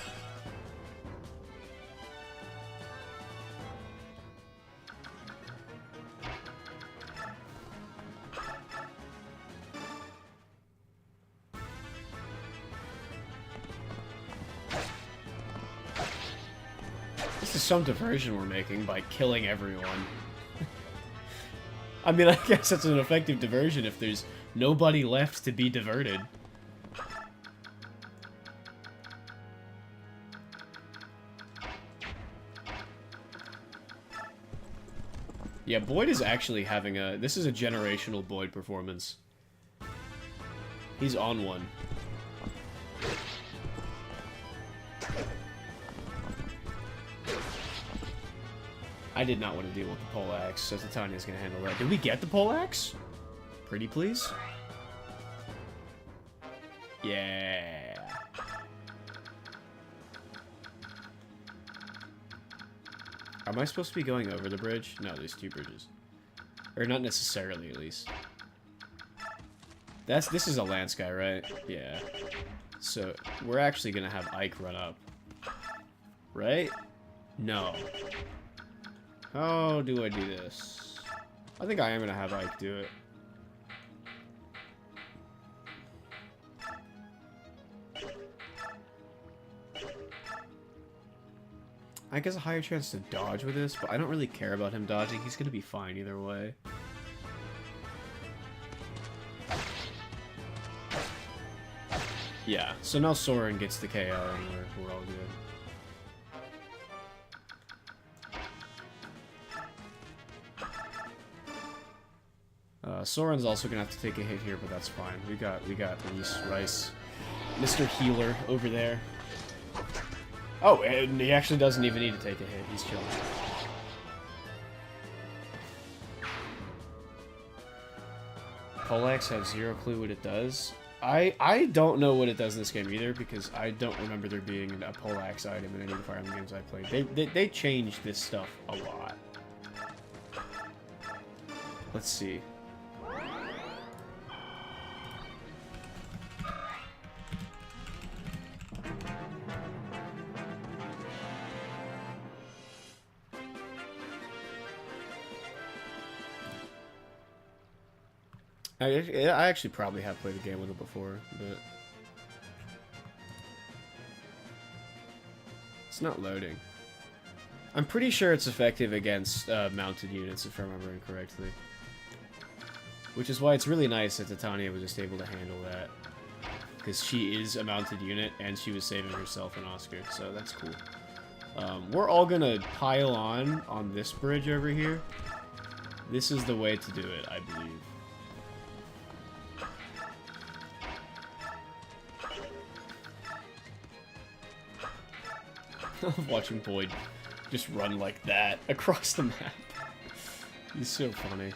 This is some diversion we're making by killing everyone. I mean, I guess it's an effective diversion if there's nobody left to be diverted. Yeah, Boyd is actually having a... This is a generational Boyd performance. He's on one. I did not want to deal with the poleaxe, so Titania's gonna handle that. Did we get the poleaxe? Pretty please? Yeah. Am I supposed to be going over the bridge? No, there's two bridges. Or not necessarily, at least. This is a Lance guy, right? Yeah. So, we're actually gonna have Ike run up. Right? No. How do I do this? I think I am gonna have Ike do it. I guess a higher chance to dodge with this, but I don't really care about him dodging. He's gonna be fine either way. Yeah, so now Soren gets the KO and we're all good. Soren's also gonna have to take a hit here, but that's fine. We got Rice, Mr. Healer over there. Oh, and he actually doesn't even need to take a hit. He's chilling. Poleaxe have zero clue what it does. I don't know what it does in this game either, because I don't remember there being a poleaxe item in any of the Fire Emblem games I played. They changed this stuff a lot. Let's see. I actually probably have played a game with it before, but it's not loading. I'm pretty sure it's effective against mounted units, if I'm remembering correctly. Which is why it's really nice that Titania was just able to handle that. Because she is a mounted unit, and she was saving herself and Oscar, so that's cool. We're all gonna pile on this bridge over here. This is the way to do it, I believe. Watching Boyd just run like that across the map. He's so funny.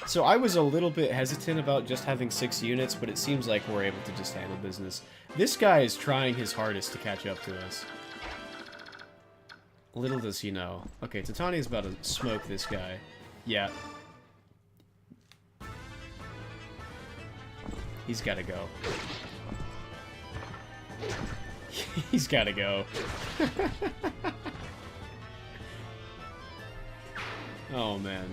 So I was a little bit hesitant about just having 6 units, but it seems like we're able to just handle business. This guy is trying his hardest to catch up to us. Little does he know. Okay, Titania's about to smoke this guy. Yeah. He's gotta go. He's gotta go. Oh, man.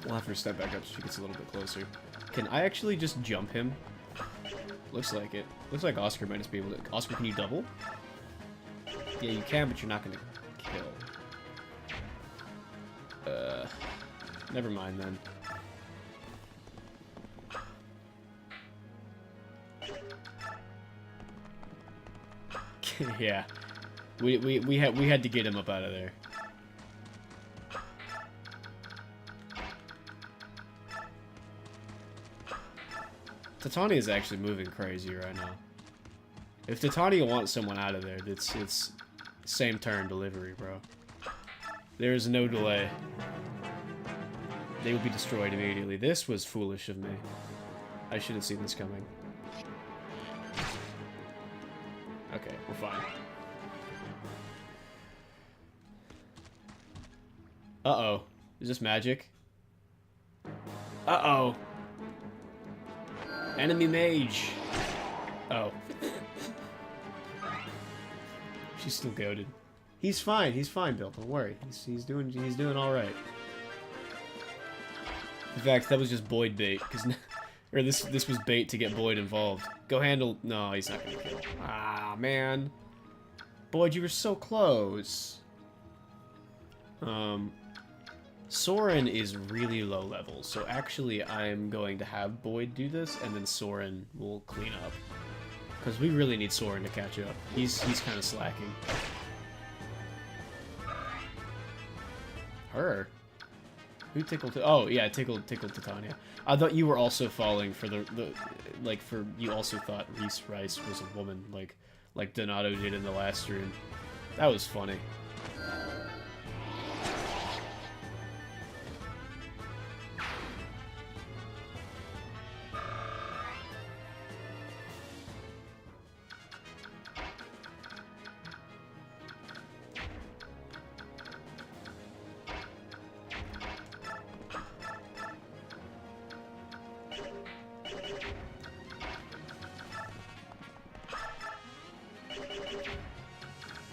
We'll have her step back up so she gets a little bit closer. Can I actually just jump him? Looks like it. Looks like Oscar might just be able to... Oscar, can you double? Yeah, you can, but you're not gonna kill. Never mind then. Yeah, we had to get him up out of there. Titania is actually moving crazy right now. If Titania wants someone out of there, it's same turn delivery, bro. There is no delay. They will be destroyed immediately. This was foolish of me. I should have seen this coming. Okay, we're fine. Uh-oh. Is this magic? Uh-oh. Enemy mage. Oh. She's still goated. He's fine, Bill. Don't worry. He's doing all right. In fact, that was just Boyd bait, because Or this was bait to get Boyd involved. Go handle... No, he's not gonna kill. Ah, man. Boyd, you were so close. Soren is really low level, so actually I'm going to have Boyd do this, and then Soren will clean up. Because we really need Soren to catch up. He's kind of slacking. Her? Who tickled... Oh, yeah, tickled Titania. I thought you were also falling for you also thought Reese Rice was a woman, like Donato did in the last stream. That was funny.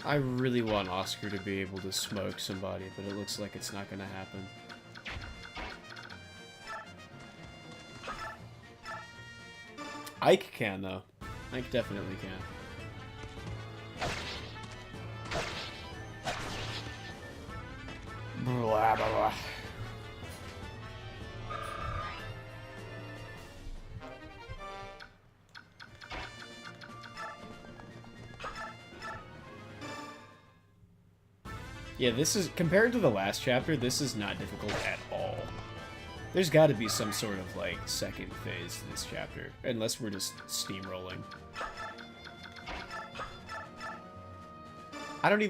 I really want Oscar to be able to smoke somebody, but it looks like it's not going to happen. Ike can, though. Ike definitely can. Blah, blah, blah. Yeah, this is, compared to the last chapter, this is not difficult at all. There's got to be some sort of, like, second phase to this chapter, unless we're just steamrolling.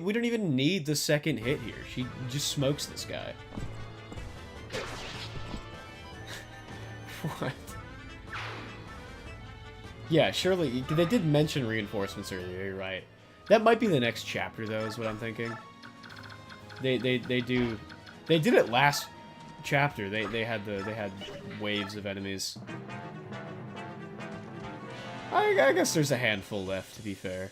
We don't even need the second hit here. She just smokes this guy. What? Yeah, surely, they did mention reinforcements earlier, you're right. That might be the next chapter, though, is what I'm thinking. They did it last chapter. They had waves of enemies. I guess there's a handful left, to be fair.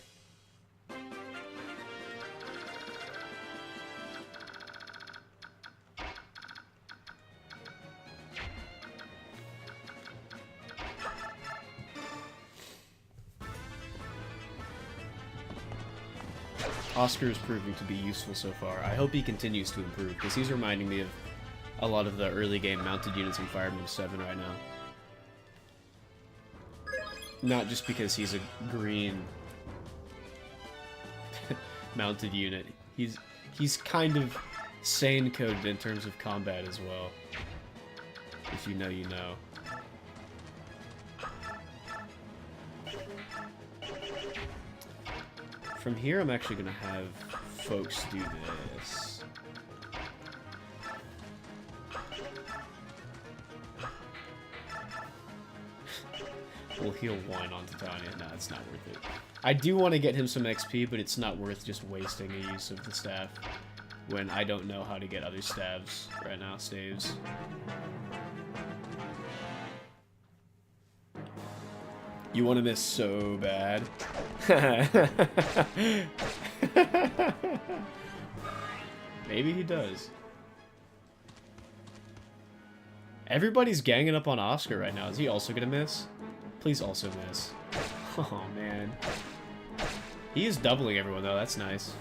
Oscar is proving to be useful so far. I hope he continues to improve, because he's reminding me of a lot of the early game mounted units in Fire Emblem 7 right now. Not just because he's a green mounted unit. He's kind of sane coded in terms of combat as well. If you know, you know. From here, I'm actually going to have folks do this. We'll heal 1 on Titania. No, it's not worth it. I do want to get him some XP, but it's not worth just wasting a use of the staff when I don't know how to get other staves right now, staves. You want to miss so bad. Maybe he does. Everybody's ganging up on Oscar right now. Is he also gonna miss? Please also miss. Oh, man. He is doubling everyone, though. That's nice.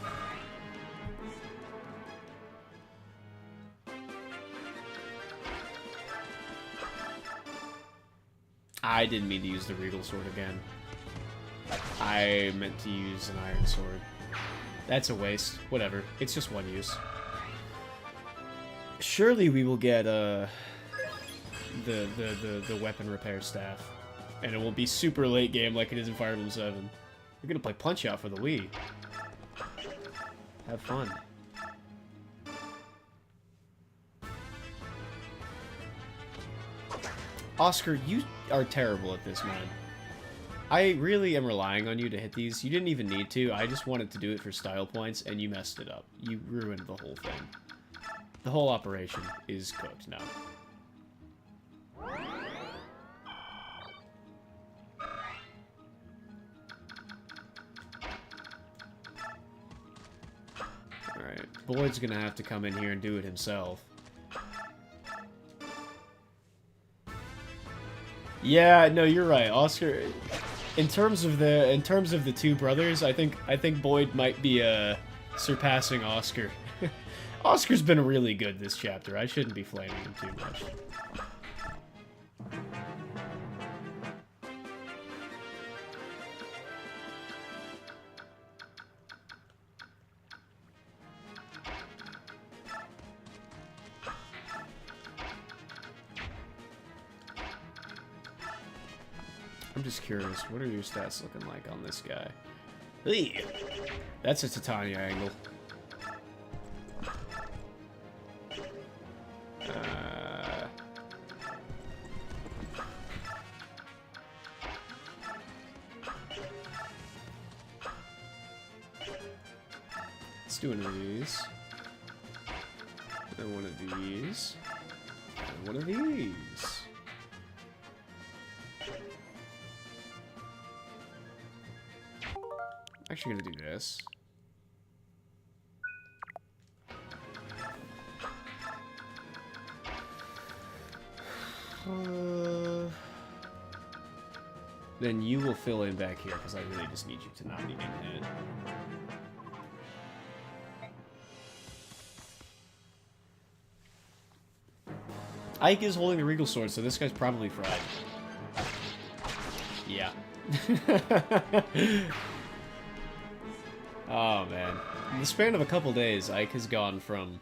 I didn't mean to use the Regal Sword again. I meant to use an Iron Sword. That's a waste. Whatever. It's just one use. Surely we will get the weapon repair staff. And it won't be super late game like it is in Fire Emblem 7. We're gonna play Punch-Out for the Wii. Have fun. Oscar, you are terrible at this, man. I really am relying on you to hit these. You didn't even need to. I just wanted to do it for style points, and you messed it up. You ruined the whole thing. The whole operation is cooked now. Alright, Boyd's gonna have to come in here and do it himself. Yeah, no, you're right. Oscar, in terms of the two brothers, I think Boyd might be surpassing Oscar. Oscar's been really good this chapter. I shouldn't be flaming him too much. I'm just curious, what are your stats looking like on this guy? Eey. That's a Titania angle. Let's do one of these. And one of these. And one of these. Actually gonna do this. Then you will fill in back here, because I really just need you to not be getting hit. Ike is holding the Regal Sword, so this guy's probably fried. Yeah. Oh, man. In the span of a couple days, Ike has gone from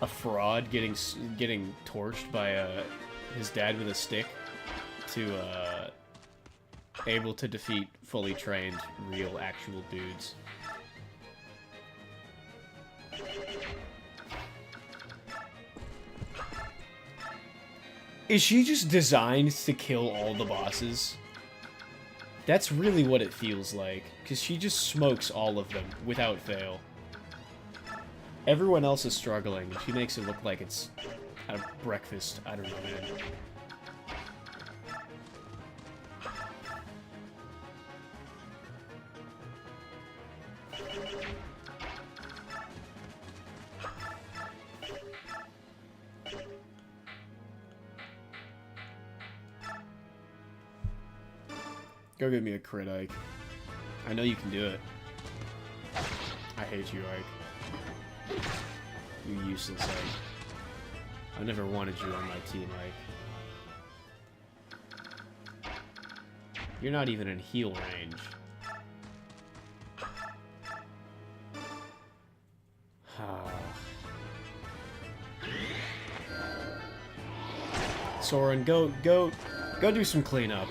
a fraud getting torched by his dad with a stick to able to defeat fully trained, real, actual dudes. Is she just designed to kill all the bosses? That's really what it feels like, because she just smokes all of them without fail. Everyone else is struggling. She makes it look like it's at a breakfast. I don't know, man. Go get me a crit, Ike. I know you can do it. I hate you, Ike. You useless, Ike. I never wanted you on my team, Ike. You're not even in heal range. Soren, go do some cleanup.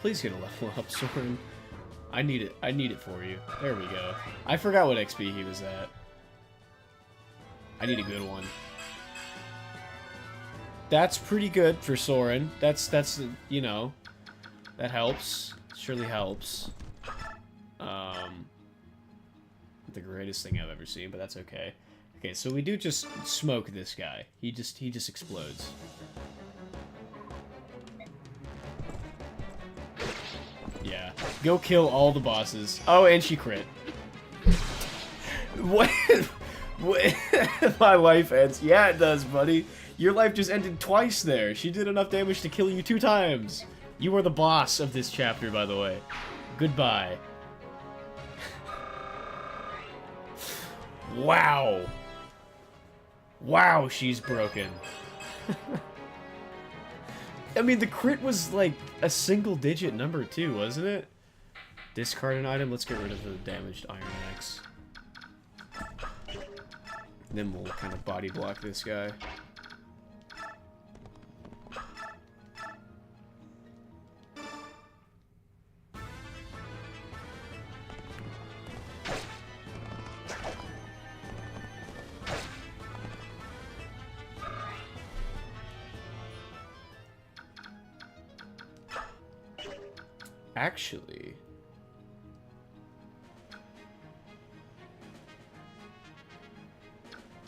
Please get a level up, Soren. I need it. I need it for you. There we go. I forgot what XP he was at. I need a good one. That's pretty good for Soren. That's you know, that helps. Surely helps. The greatest thing I've ever seen, but that's okay. Okay, so we do just smoke this guy. He just explodes. Yeah. Go kill all the bosses. Oh, and she crit. What? My life ends. Yeah, it does, buddy. Your life just ended twice there. She did enough damage to kill you 2 times. You are the boss of this chapter, by the way. Goodbye. Wow. Wow, she's broken. I mean, the crit was like a single-digit number too, wasn't it? Discard an item. Let's get rid of the damaged Iron Axe. Then we'll kind of body block this guy. Actually,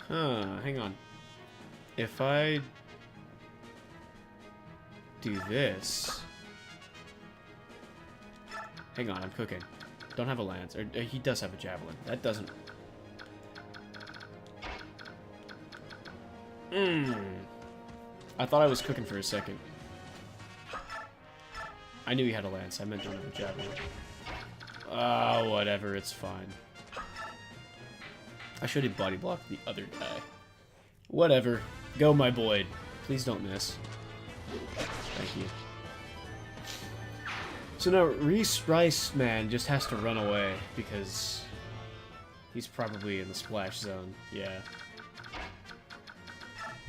hang on. If I do this, hang on, I'm cooking. Don't have a lance, or he does have a javelin. That doesn't. I thought I was cooking for a second. I knew he had a lance. I meant to have a javelin. Oh, whatever. It's fine. I should have body blocked the other guy. Whatever. Go, my boy. Please don't miss. Thank you. So now, Reese Rice Man just has to run away because he's probably in the splash zone. Yeah.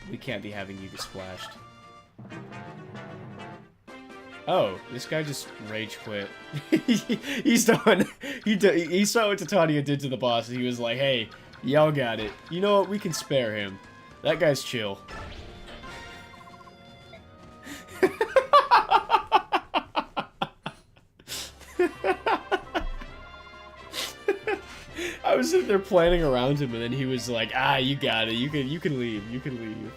We can't be having you get splashed. Oh, this guy just rage quit. He's done. He saw what Titania did to the boss, and he was like, hey, y'all got it. You know what? We can spare him. That guy's chill. I was sitting there planning around him, and then he was like, ah, you got it. You can leave. You can leave.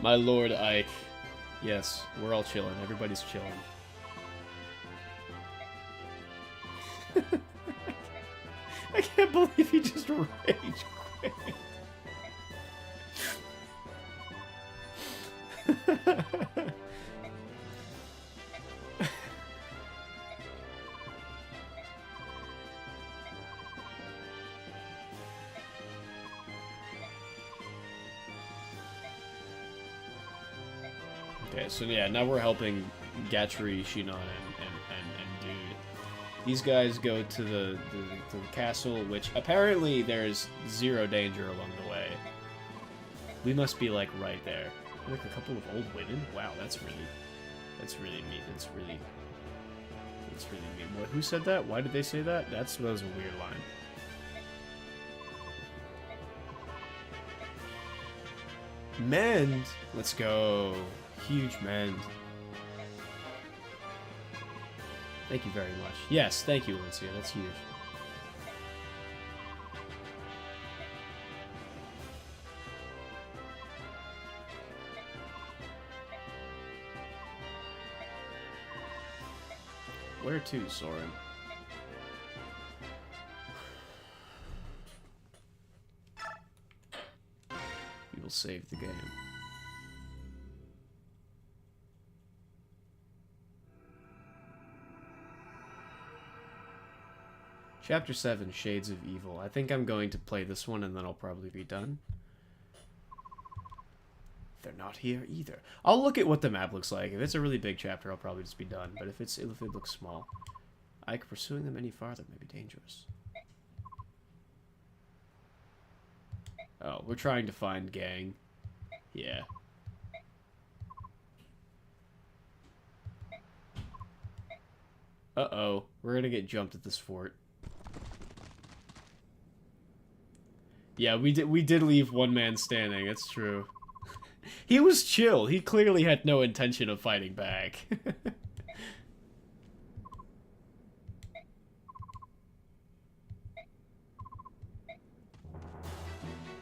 My Lord Ike. Yes, we're all chilling. Everybody's chilling. I can't believe he just rage quit. Okay, so yeah, now we're helping Gatri, Shinon, and Dude. These guys go to the castle, which apparently there's zero danger along the way. We must be like right there. Like a couple of old women? Wow, that's really mean. That's really mean. What, who said that? Why did they say that? That was a weird line. Mend! Let's go. Huge mend. Thank you very much. Yes, thank you, Alicia. That's huge. Where to, Soren? We will save the game. Chapter 7, Shades of Evil. I think I'm going to play this one and then I'll probably be done. They're not here either. I'll look at what the map looks like. If it's a really big chapter, I'll probably just be done. But if it looks small, pursuing them any farther may be dangerous. Oh, we're trying to find gang. Yeah. Uh-oh. We're gonna get jumped at this fort. Yeah, we did leave one man standing, it's true. He was chill. He clearly had no intention of fighting back.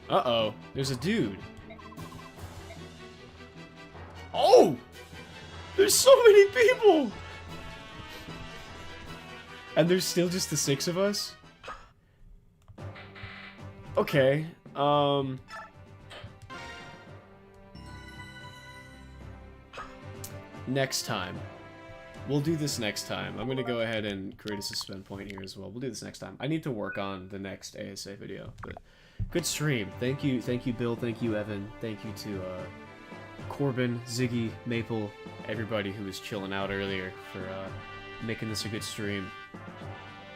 Uh-oh. There's a dude. Oh! There's so many people! And there's still just the 6 of us? Okay, next time. We'll do this next time. I'm gonna go ahead and create a suspend point here as well. We'll do this next time. I need to work on the next ASA video, but good stream. Thank you, Bill, thank you, Evan. Thank you to, Corbin, Ziggy, Maple, everybody who was chilling out earlier for, making this a good stream.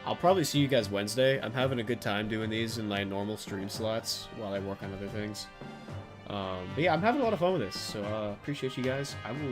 I'll probably see you guys Wednesday. I'm having a good time doing these in my normal stream slots while I work on other things. But yeah, I'm having a lot of fun with this, so appreciate you guys. I will